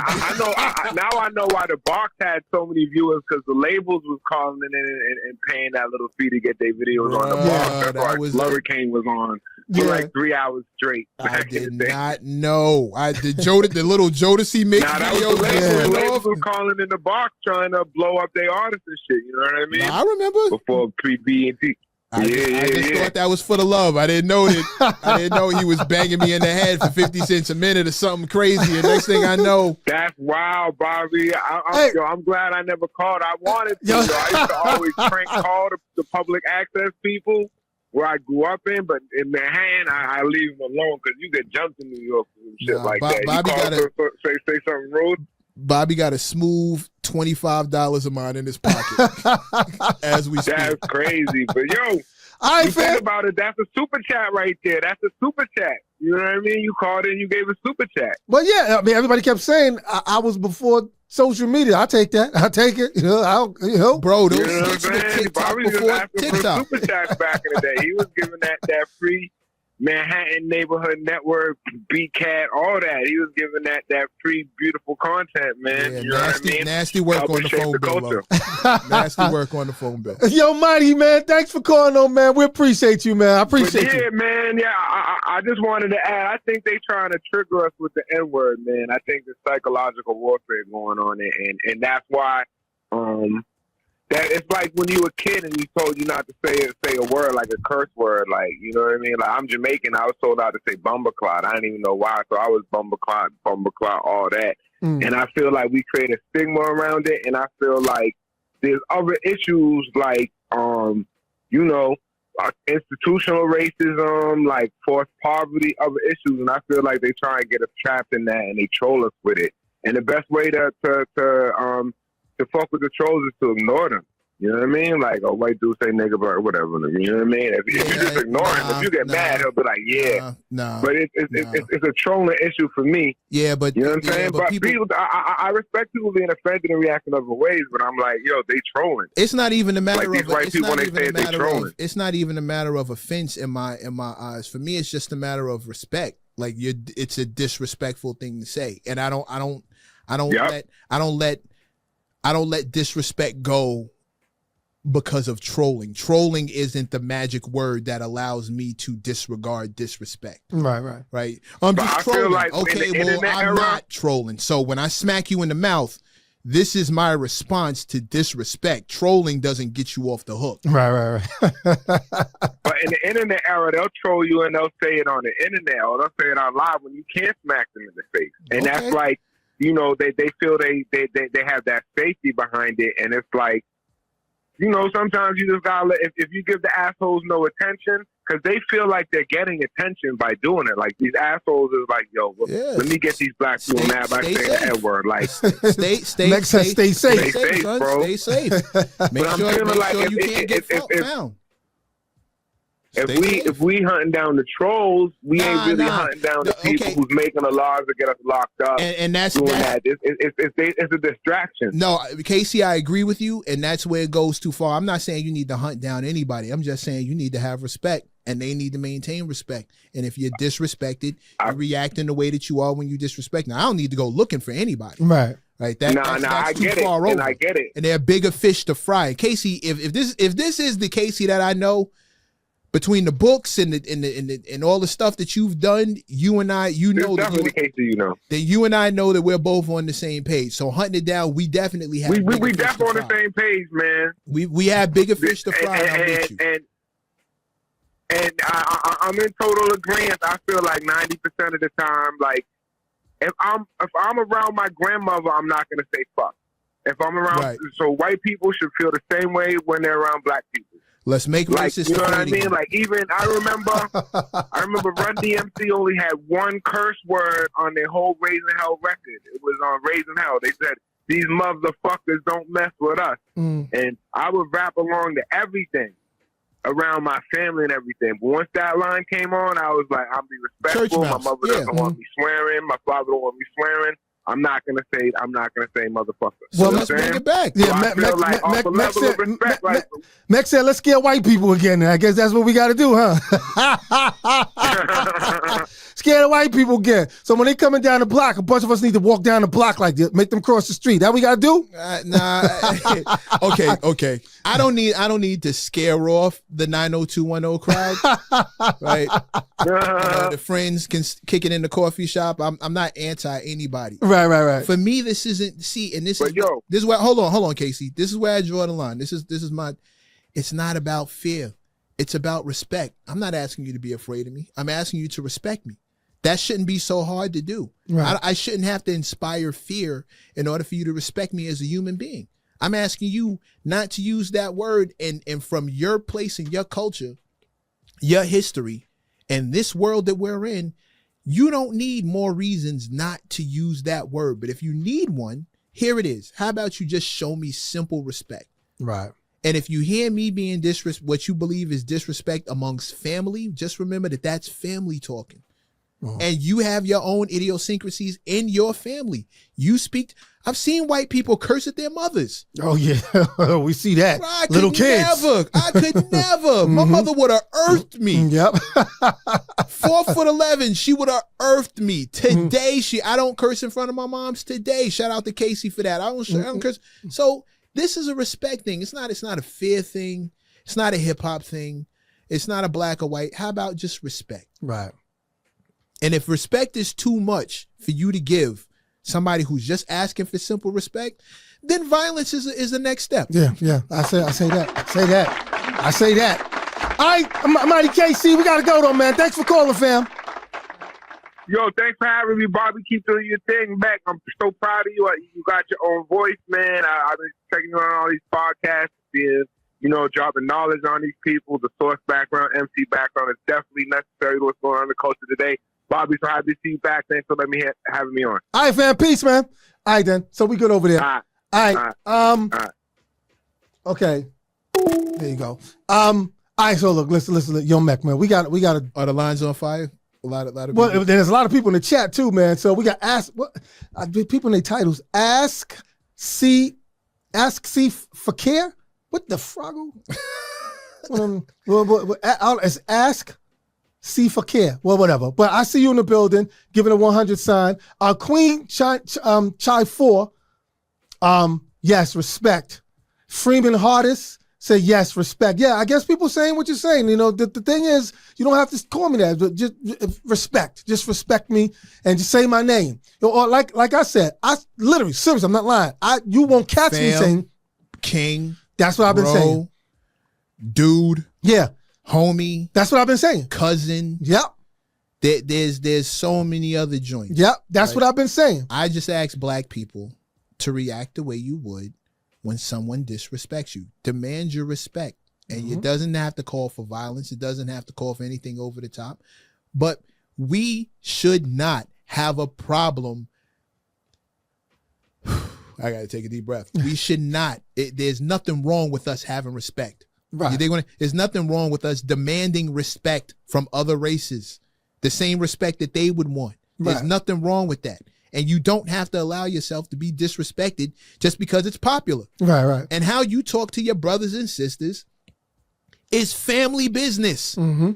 Now I know why the box had so many viewers because the labels was calling in and paying that little fee to get their videos on the box. That's why Hurricane was on for like 3 hours straight. I did not know. The little Jodeci mix video. The labels was calling in the box trying to blow up their artists and shit. You know what I mean? I remember before pre-BET. I just thought that was for the love. I didn't know that. I didn't know he was banging me in the head for 50 cents a minute or something crazy. And next thing I know, that's wild, Bobby. I'm glad I never called. I wanted to. I used to always prank call the public access people where I grew up in, but in Manhattan, I leave them alone because you get jumped in New York and shit like that. Bobby say something rude. Bobby got a smooth $25 of mine in his pocket as we speak. That's crazy. But yo, you think about it, that's a super chat right there. That's a super chat. You know what I mean? You called in, you gave a super chat. Well, yeah, I mean, everybody kept saying I was before social media. I take that. I take it. Bro, those skits were TikTok before TikTok. Super chats back in the day. He was giving that free Manhattan Neighborhood Network, BCAT, all that. He was giving that free, beautiful content, man. Yeah, you know what I mean? Nasty work on the phone bill. Nasty work on the phone bill. Yo, Mighty, man, thanks for calling on, man. We appreciate you, man. I appreciate you. Yeah, man. Yeah, I just wanted to add, I think they trying to trigger us with the N-word, man. I think there's psychological warfare going on, and that's why that it's like when you were a kid and you told you not to say a word like a curse word, like, you know what I mean? Like, I'm Jamaican, I was told not to say bumperclot. I didn't even know why, so I was bumperclot, all that. And I feel like we create a stigma around it, and I feel like there's other issues like, you know, institutional racism, like forced poverty, other issues, and I feel like they try and get us trapped in that, and they troll us with it. And the best way to fuck with the trolls is to ignore them. You know what I mean? Like a white dude say nigga or whatever. You know what I mean? If you just ignore him, if you get mad, he'll be like, yeah. But it's a trolling issue for me. Yeah, but you know what I'm saying? But people, I respect people being offended and reacting other ways, but I'm like, yo, they trolling. It's not even a matter like of white people when they say they trolling. It's not even a matter of offense in my eyes. For me, it's just a matter of respect. Like it's a disrespectful thing to say, and I don't let disrespect go because of trolling. Trolling isn't the magic word that allows me to disregard disrespect. Right. I'm just trolling. Like I'm not trolling. So when I smack you in the mouth, this is my response to disrespect. Trolling doesn't get you off the hook. Right. But in the internet era, they'll troll you and they'll say it on the internet, or they'll say it out loud when you can't smack them in the face. And that's like, you know, they feel they have that safety behind it, and it's like, you know, sometimes you just gotta let, if you give the assholes no attention, because they feel like they're getting attention by doing it. Like these assholes is like, yo, let me get these black people mad by saying the N-word. Like, stay safe. Stay safe, bro. Stay safe. Make sure you can't get found. If we hunting down the trolls, we ain't really hunting down the people who's making the laws to get us locked up. And that's doing that. It's a distraction. No, Casey, I agree with you, and that's where it goes too far. I'm not saying you need to hunt down anybody. I'm just saying you need to have respect, and they need to maintain respect. And if you're disrespected, you react in the way that you are when you disrespect. Now, I don't need to go looking for anybody. Right. That's I too get far it, over. and I get it. And there are bigger fish to fry. Casey, if this is the Casey that I know, between the books and all the stuff that you've done, you and I, then you and I know that we're both on the same page. So hunting it down, we definitely have. We definitely on the same page, man. We have bigger fish to fry. And I'm in total agreement. I feel like 90% of the time, like if I'm around my grandmother, I'm not gonna say fuck. If I'm around, so white people should feel the same way when they're around black people. Let's make racist. You know what I mean? Like even I remember Run DMC only had one curse word on their whole Raising Hell record. It was on Raising Hell. They said, "These motherfuckers don't mess with us." And I would rap along to everything around my family and everything. But once that line came on, I was like, "I'll be respectful." My mother doesn't want me swearing. My father don't want me swearing. I'm not gonna say motherfucker. Well, let's bring it back. Yeah, Mecc said, let's scare white people again. I guess that's what we got to do, huh? Scare the white people again. So when they coming down the block, a bunch of us need to walk down the block like this, make them cross the street. That we got to do? Okay. I don't need to scare off the 90210 crowd, right? The friends can kick it in the coffee shop. I'm not anti anybody. Right. For me, this isn't. This is where. Hold on, Casey. This is where I draw the line. This is my. It's not about fear. It's about respect. I'm not asking you to be afraid of me. I'm asking you to respect me. That shouldn't be so hard to do. Right. I shouldn't have to inspire fear in order for you to respect me as a human being. I'm asking you not to use that word and from your place in your culture, your history, and this world that we're in, you don't need more reasons not to use that word. But if you need one, here it is. How about you just show me simple respect? Right. And if you hear me being what you believe is disrespect amongst family, just remember that that's family talking. And you have your own idiosyncrasies in your family. I've seen white people curse at their mothers. Oh, yeah. We see that. Little kids. I could never. My mother would have earthed me. Yep. 4'11", she would have earthed me. Today, I don't curse in front of my moms today. Shout out to Casey for that. I don't curse. So this is a respect thing. It's not a fear thing. It's not a hip hop thing. It's not a black or white. How about just respect? Right. And if respect is too much for you to give somebody who's just asking for simple respect, then violence is the next step. Yeah. I say that. All right, Mighty KC, we gotta go though, man. Thanks for calling, fam. Yo, thanks for having me, Bobby. Keep doing your thing back. I'm so proud of you. You got your own voice, man. I've been checking you on all these podcasts, being, dropping knowledge on these people. The source background, MC background is definitely necessary to what's going on in the culture today. Bobby, so happy to see you back. Thanks for having me on. All right, fam. Peace, man. All right, then. So we good over there. All right. Okay. There you go. All right, so look, listen. Yo, Mecc, man. We got to. Are the lines on fire? A lot of people. Well, there's a lot of people in the chat too, man. So we got people in their titles. Ask C for care. What the froggle? It's ask C for care. Well, whatever. But I see you in the building, giving a 100 sign. Queen Chai 4. Yes, respect. Freeman Hardest. Say yes, respect. Yeah, I guess people saying what you're saying. The thing is, you don't have to call me that. But just respect. Just respect me and just say my name. Or like I said, I literally, seriously, I'm not lying. You won't catch me saying King. That's what I've been saying. Dude. Yeah. Homie. That's what I've been saying. Cousin. Yep. There's so many other joints. Yep. That's what I've been saying. I just ask black people to react the way you would when someone disrespects you. Demand your respect. And it doesn't have to call for violence. It doesn't have to call for anything over the top. But we should not have a problem. I got to take a deep breath. We should not. There's nothing wrong with us having respect. Right. There's nothing wrong with us demanding respect from other races. The same respect that they would want. There's nothing wrong with that. And you don't have to allow yourself to be disrespected just because it's popular. Right. And how you talk to your brothers and sisters is family business. Mm-hmm.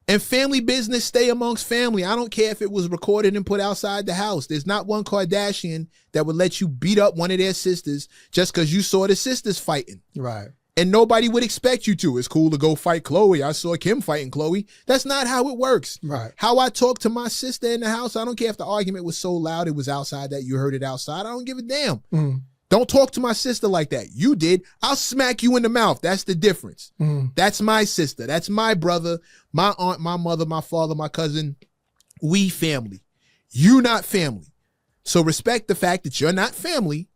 And family business stay amongst family. I don't care if it was recorded and put outside the house. There's not one Kardashian that would let you beat up one of their sisters just because you saw the sisters fighting. Right. And nobody would expect you to. It's cool to go fight Chloe. I saw Kim fighting Chloe. That's not how it works. Right. How I talk to my sister in the house, I don't care if the argument was so loud it was outside that you heard it outside. I don't give a damn. Mm. Don't talk to my sister like that. You did. I'll smack you in the mouth. That's the difference. Mm. That's my sister. That's my brother, my aunt, my mother, my father, my cousin. We family. You not family. So respect the fact that you're not family.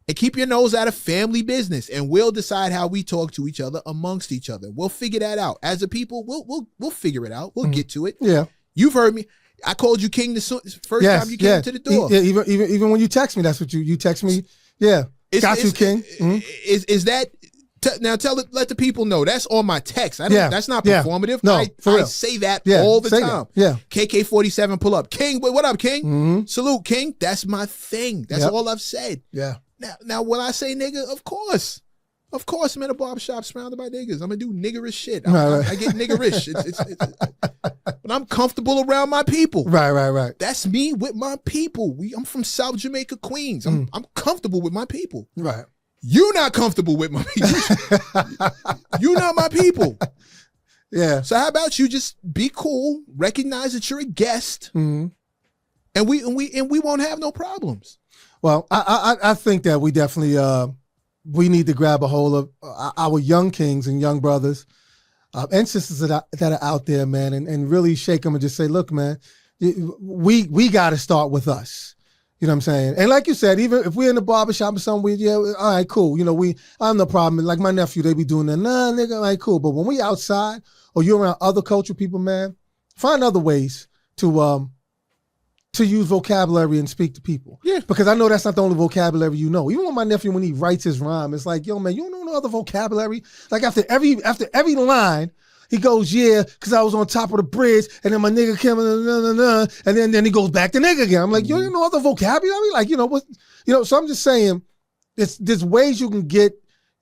And keep your nose out of family business, and we'll decide how we talk to each other amongst each other. We'll figure that out. As a people, we'll figure it out. We'll get to it. Yeah. You've heard me. I called you King the first time you came to the door. Yeah, even when you text me, that's what you text me. Yeah. Got you, King. Is that now? Let the people know that's on my text. That's not performative. No, I say that all the time. Yeah. KK47 pull up. King, what up, King? Mm-hmm. Salute, King. That's my thing. That's all I've said. Yeah. Now, when I say nigga, of course, I'm in a barbershop surrounded by niggas. I'm gonna do niggerish shit. I get niggerish. But I'm comfortable around my people. Right. That's me with my people. I'm from South Jamaica, Queens. I'm comfortable with my people. Right. You not comfortable with my people. You not my people. Yeah. So how about you just be cool, recognize that you're a guest, and we won't have no problems. Well, I think that we definitely we need to grab a hold of our young kings and young brothers and sisters that are out there, man, and really shake them and just say, look, man, we got to start with us. You know what I'm saying? And like you said, even if we're in the barbershop or something, all right, cool. I have no problem. Like my nephew, they be doing that. Nah, nigga, all right, cool. But when we outside or you're around other cultural people, man, find other ways to use vocabulary and speak to people. Yeah. Because I know that's not the only vocabulary you know. Even with my nephew, when he writes his rhyme, it's like, yo, man, you don't know no other vocabulary? Like after every line, he goes, yeah, because I was on top of the bridge, and then my nigga came, and then he goes back to nigga again. I'm like, yo, you know other vocabulary? Like, so I'm just saying, there's ways you can get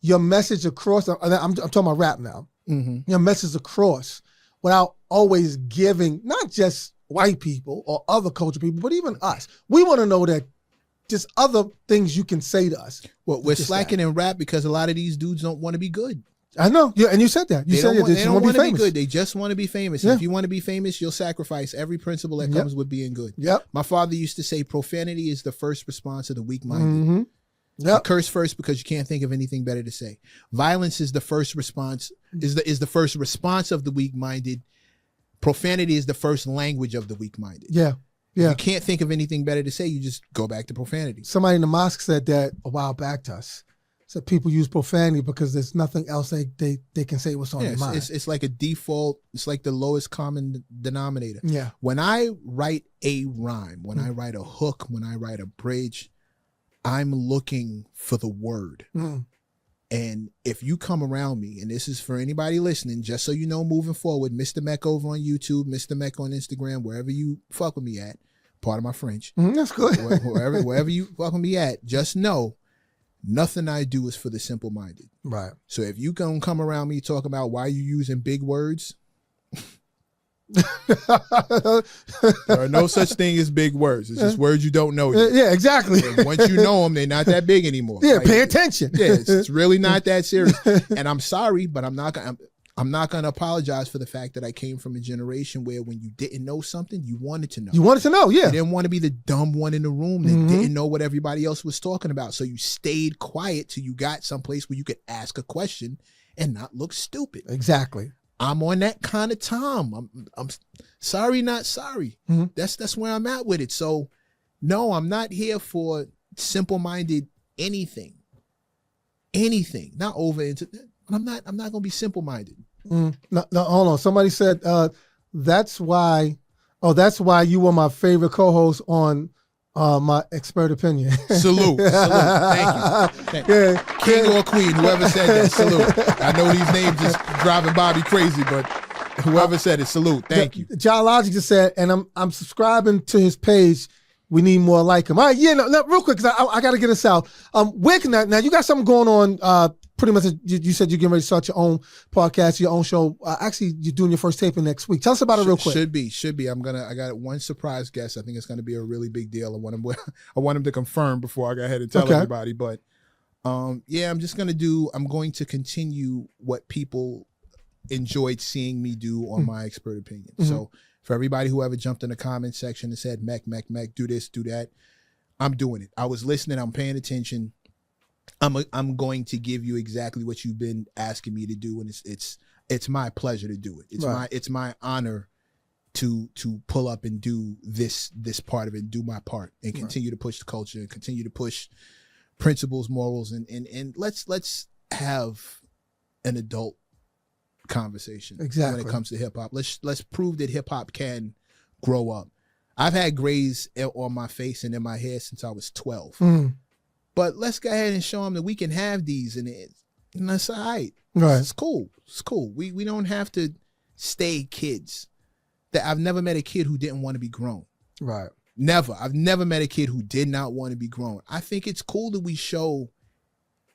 your message across. I'm talking about rap now. Mm-hmm. Your message across without always giving, not just white people or other culture people, but even us. We want to know that just other things you can say to us. Well, we're slacking in rap because a lot of these dudes don't want to be good. I know. Yeah, and you said that. They don't want to be good. They just want to be famous. Yeah. If you want to be famous, you'll sacrifice every principle that comes with being good. Yep. My father used to say profanity is the first response of the weak-minded. Mm-hmm. Yep. You curse first because you can't think of anything better to say. Violence is the first response, is the first response of the weak-minded. Profanity is the first language of the weak-minded. Yeah. Yeah. If you can't think of anything better to say, you just go back to profanity. Somebody in the mosque said that a while back to us. Said people use profanity because there's nothing else they can say what's on their mind. It's like a default. It's like the lowest common denominator. Yeah. When I write a rhyme, when I write a hook, when I write a bridge, I'm looking for the word. And if you come around me, and this is for anybody listening, just so you know, moving forward, Mr. Mecc over on YouTube, Mr. Mecc on Instagram, wherever you fuck with me at, part of my French. That's good. Wherever you fuck with me at, just know nothing I do is for the simple-minded. Right. So if you gonna come around me talking about why you using big words, there are no such thing as big words. It's just words you don't know yet. Yeah, exactly. And once you know them, they're not that big anymore. Yeah, Like, pay attention. Yeah, it's really not that serious. And I'm sorry, but I'm not gonna apologize for the fact that I came from a generation where when you didn't know something, you wanted to know. You wanted to know, yeah. You didn't want to be the dumb one in the room that didn't know what everybody else was talking about. So you stayed quiet till you got someplace where you could ask a question and not look stupid. Exactly. I'm on that kind of time. I'm sorry, not sorry. That's where I'm at with it. So no, I'm not here for simple-minded anything. Not over into I'm not gonna be simple-minded. No, hold on. Somebody said that's why you were my favorite co-host on my expert opinion. Salute. Thank you. Yeah. King or queen, whoever said that, salute. I know these names is driving Bobby crazy, but whoever said it, salute. Thank you. John Logic just said, and I'm subscribing to his page. We need more like him. All right, yeah, no, real quick, because I got to get us out. Where can now you got something going on? Pretty much, you said you're getting ready to start your own podcast, your own show. Actually, you're doing your first taping next week. Tell us about it real quick. Should be. I got one surprise guest. I think it's gonna be a really big deal. I want him to confirm before I go ahead and tell everybody. But I'm going to continue what people enjoyed seeing me do on my expert opinion. So for everybody who ever jumped in the comment section and said, Mecc, do this, do that, I'm doing it. I was listening, I'm paying attention. I'm going to give you exactly what you've been asking me to do, and it's my pleasure to do it. It's my honor to pull up and do this part of it, and do my part, and continue to push the culture, and continue to push principles, morals, and let's have an adult conversation when it comes to hip hop. Let's prove that hip hop can grow up. I've had grays on my face and in my hair since I was 12. But let's go ahead and show them that we can have these, and that's all right. Right. It's cool. We don't have to stay kids. That I've never met a kid who didn't want to be grown. Right. Never. I've never met a kid who did not want to be grown. I think it's cool that we show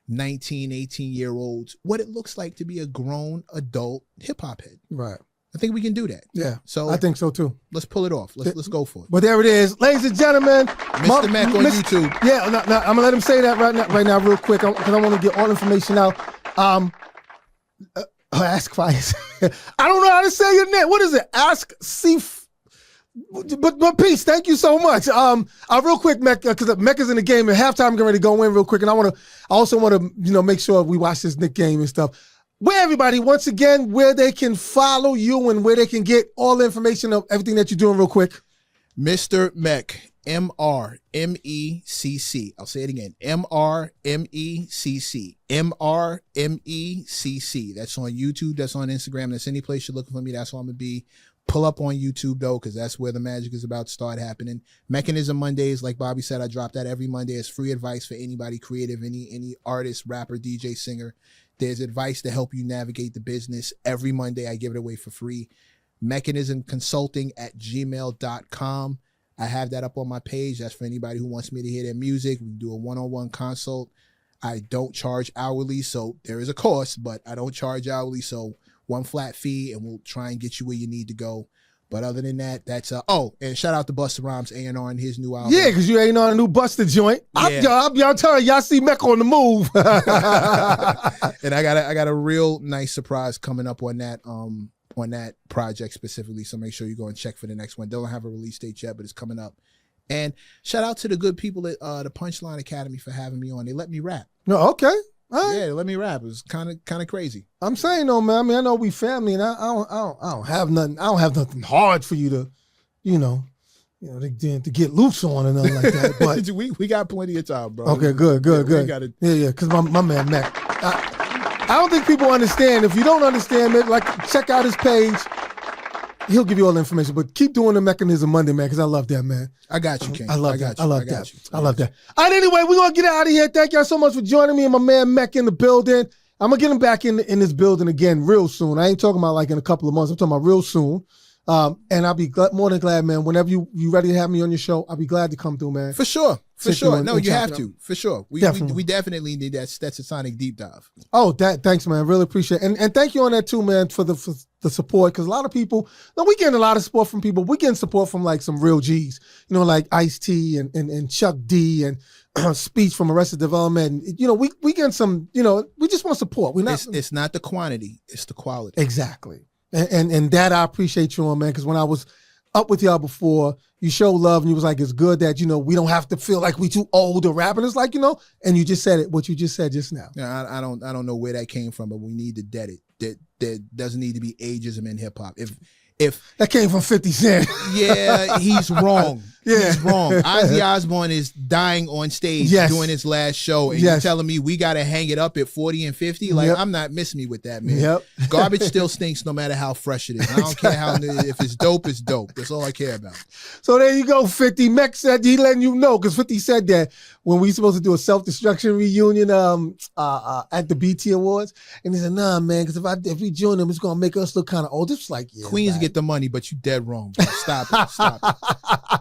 19, 18-year-olds what it looks like to be a grown adult hip hop head. Right. I think we can do that. Yeah. So I think so too. Let's pull it off. Let's go for it. But there it is. Ladies and gentlemen. Mr. Mecc on YouTube. Yeah, I'm gonna let him say that right now real quick, because I want to get all information out. Ask Vice. I don't know how to say your name. What is it? Ask Sif. But peace. Thank you so much. Real quick, Mecc, because Mecc is in the game, and halftime I'm getting ready to go in real quick, and I also want to make sure we watch this Knick game and stuff. Where everybody, once again, where they can follow you and where they can get all the information of everything that you're doing real quick. Mr. Mecc, MRMECC. I'll say it again. MRMECC. MRMECC. That's on YouTube. That's on Instagram. That's any place you're looking for me. That's where I'm going to be. Pull up on YouTube, though, because that's where the magic is about to start happening. Mechanism Mondays, like Bobby said, I drop that every Monday. It's free advice for anybody creative, any artist, rapper, DJ, singer. There's advice to help you navigate the business. Every Monday, I give it away for free. mechanismconsulting@gmail.com. I have that up on my page. That's for anybody who wants me to hear their music. We can do a one-on-one consult. I don't charge hourly, so there is a cost, but I don't charge hourly, so one flat fee, and we'll try and get you where you need to go. But other than that, that's and shout out to Busta Rhymes A&R and his new album. Yeah, because you ain't on a new Busta joint. Yeah. Y'all telling y'all see Mecc on the move. And I got a real nice surprise coming up on that project specifically. So make sure you go and check for the next one. They don't have a release date yet, but it's coming up And shout out to the good people at the Punchline Academy for having me on. They let me rap. No, okay. All right. Yeah, they let me rap. It was kind of crazy. I'm saying though, man. I mean, I know we family, and I don't have nothing. I don't have nothing hard for you to, to get loose on and nothing like that. But we got plenty of time, bro. Okay, good. Yeah. Because my man Mecc. I don't think people understand. If you don't understand it, like check out his page. He'll give you all the information. But keep doing the Mechanism Monday, man, because I love that, man. I got you, King. I love that. I love that. All right, anyway, we're going to get out of here. Thank y'all so much for joining me and my man Mecc in the building. I'm going to get him back in this building again real soon. I ain't talking about like in a couple of months. I'm talking about real soon. And I'll be more than glad, man. Whenever you ready to have me on your show, I'll be glad to come through, man. For sure. No, you have to. For sure. We definitely need that Stetsasonic deep dive. Oh, thanks, man. Really appreciate it. And thank you on that too, man, for the support. Because a lot of people, we getting a lot of support from people. We're getting support from like some real G's, like Ice-T and Chuck D and Speech from Arrested Development. And, we getting some, we just want support. It's not the quantity, it's the quality. Exactly. And that I appreciate you on, man, because when I was up with y'all before, you showed love and you was like, it's good that, we don't have to feel like we too old to rap. And it's like, and you just said it, what you just said just now. Yeah, I don't know where that came from, but we need to dead it. There doesn't need to be ageism in hip hop. If that came from 50 Cent. Yeah, he's wrong. Yeah. He's wrong. Ozzy Osbourne is dying on stage doing his last show, and you're telling me we got to hang it up at 40 and 50? Like, I'm not missing me with that, man. Yep. Garbage still stinks no matter how fresh it is. I don't care if it's dope, it's dope. That's all I care about. So there you go, 50. Mecc said he letting you know, because 50 said that when we supposed to do a self-destruction reunion at the BT Awards, and he said, nah, man, because if we join them, it's going to make us look kind of old. It's like, Queens get the money, but you dead wrong, bro. Stop it.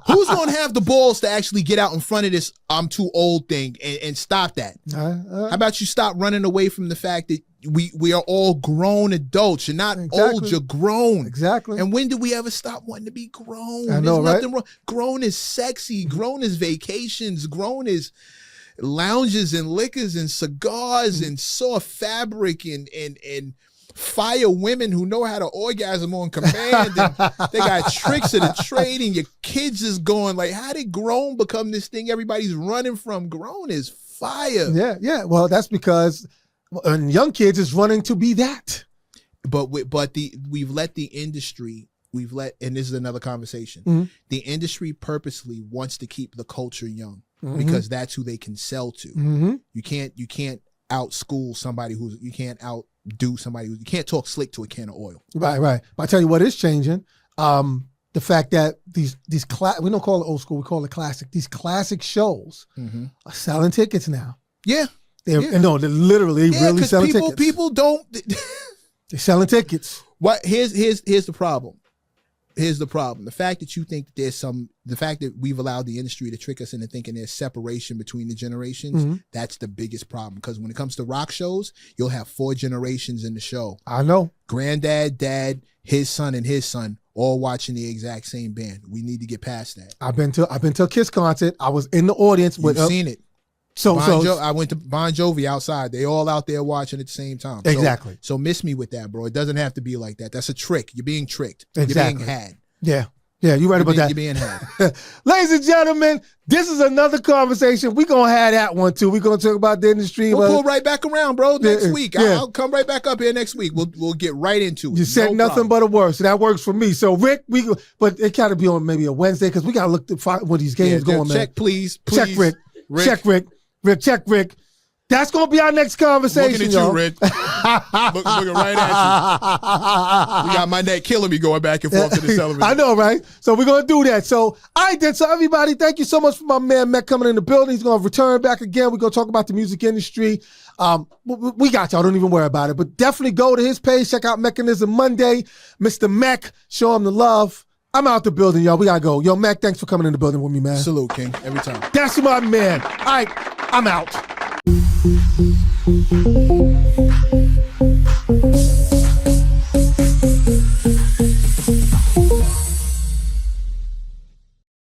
Who's going to have the balls to actually get out in front of this I'm too old thing and stop that? How about you stop running away from the fact that we are all grown adults. You're not old, you're grown. Exactly. And when did we ever stop wanting to be grown? I know, There's nothing wrong. Grown is sexy. Grown is vacations. Grown is lounges and liquors and cigars and soft fabric and fire women who know how to orgasm on command, and they got tricks of the trade, and your kids is going like, how did grown become this thing everybody's running from? Grown is fire. Yeah. Well, that's because young kids is running to be that. But we've let the industry, and this is another conversation. The industry purposely wants to keep the culture young because that's who they can sell to. You can't outschool somebody you can't outdo somebody you can't talk slick to a can of oil. Right. But I tell you what is changing. The fact that these we don't call it old school, we call it classic. These classic shows are selling tickets now. Yeah. They're literally really selling tickets. People don't. They're selling tickets. What? Here's the problem. Here's the problem. The fact that you think that the fact that we've allowed the industry to trick us into thinking there's separation between the generations, that's the biggest problem. Because when it comes to rock shows, you'll have 4 generations in the show. I know. Granddad, dad, his son, and his son all watching the exact same band. We need to get past that. I've been to a Kiss concert. I was in the audience with. You've seen it. I went to Bon Jovi outside. They all out there watching at the same time. Exactly. So miss me with that, bro. It doesn't have to be like that. That's a trick. You're being tricked. Exactly. You're being had. Yeah, you're right about that. You're being had. Ladies and gentlemen, this is another conversation. We're going to have that one too. We're going to talk about the industry. We'll pull right back around, bro, next week. Yeah. I'll come right back up here next week. We'll get right into it. You said nothing but a word, so that works for me. So Rick, but it got to be on maybe a Wednesday because we got to look to find where these games going, man. Check, please. Check, Rick. Check, Rick. Check, Rick. That's going to be our next conversation, looking at y'all. you, Rick. looking right at you. You got my neck killing me going back and forth to the television. I know, right? So we're going to do that. So everybody, thank you so much for my man Mecc coming in the building. He's going to return back again. We're going to talk about the music industry. We got y'all. Don't even worry about it. But definitely go to his page. Check out Mechanism Monday. Mr. Mecc, show him the love. I'm out the building, y'all. We got to go. Yo, Mecc, thanks for coming in the building with me, man. Salute, King. Every time. That's my man. All right, I'm out.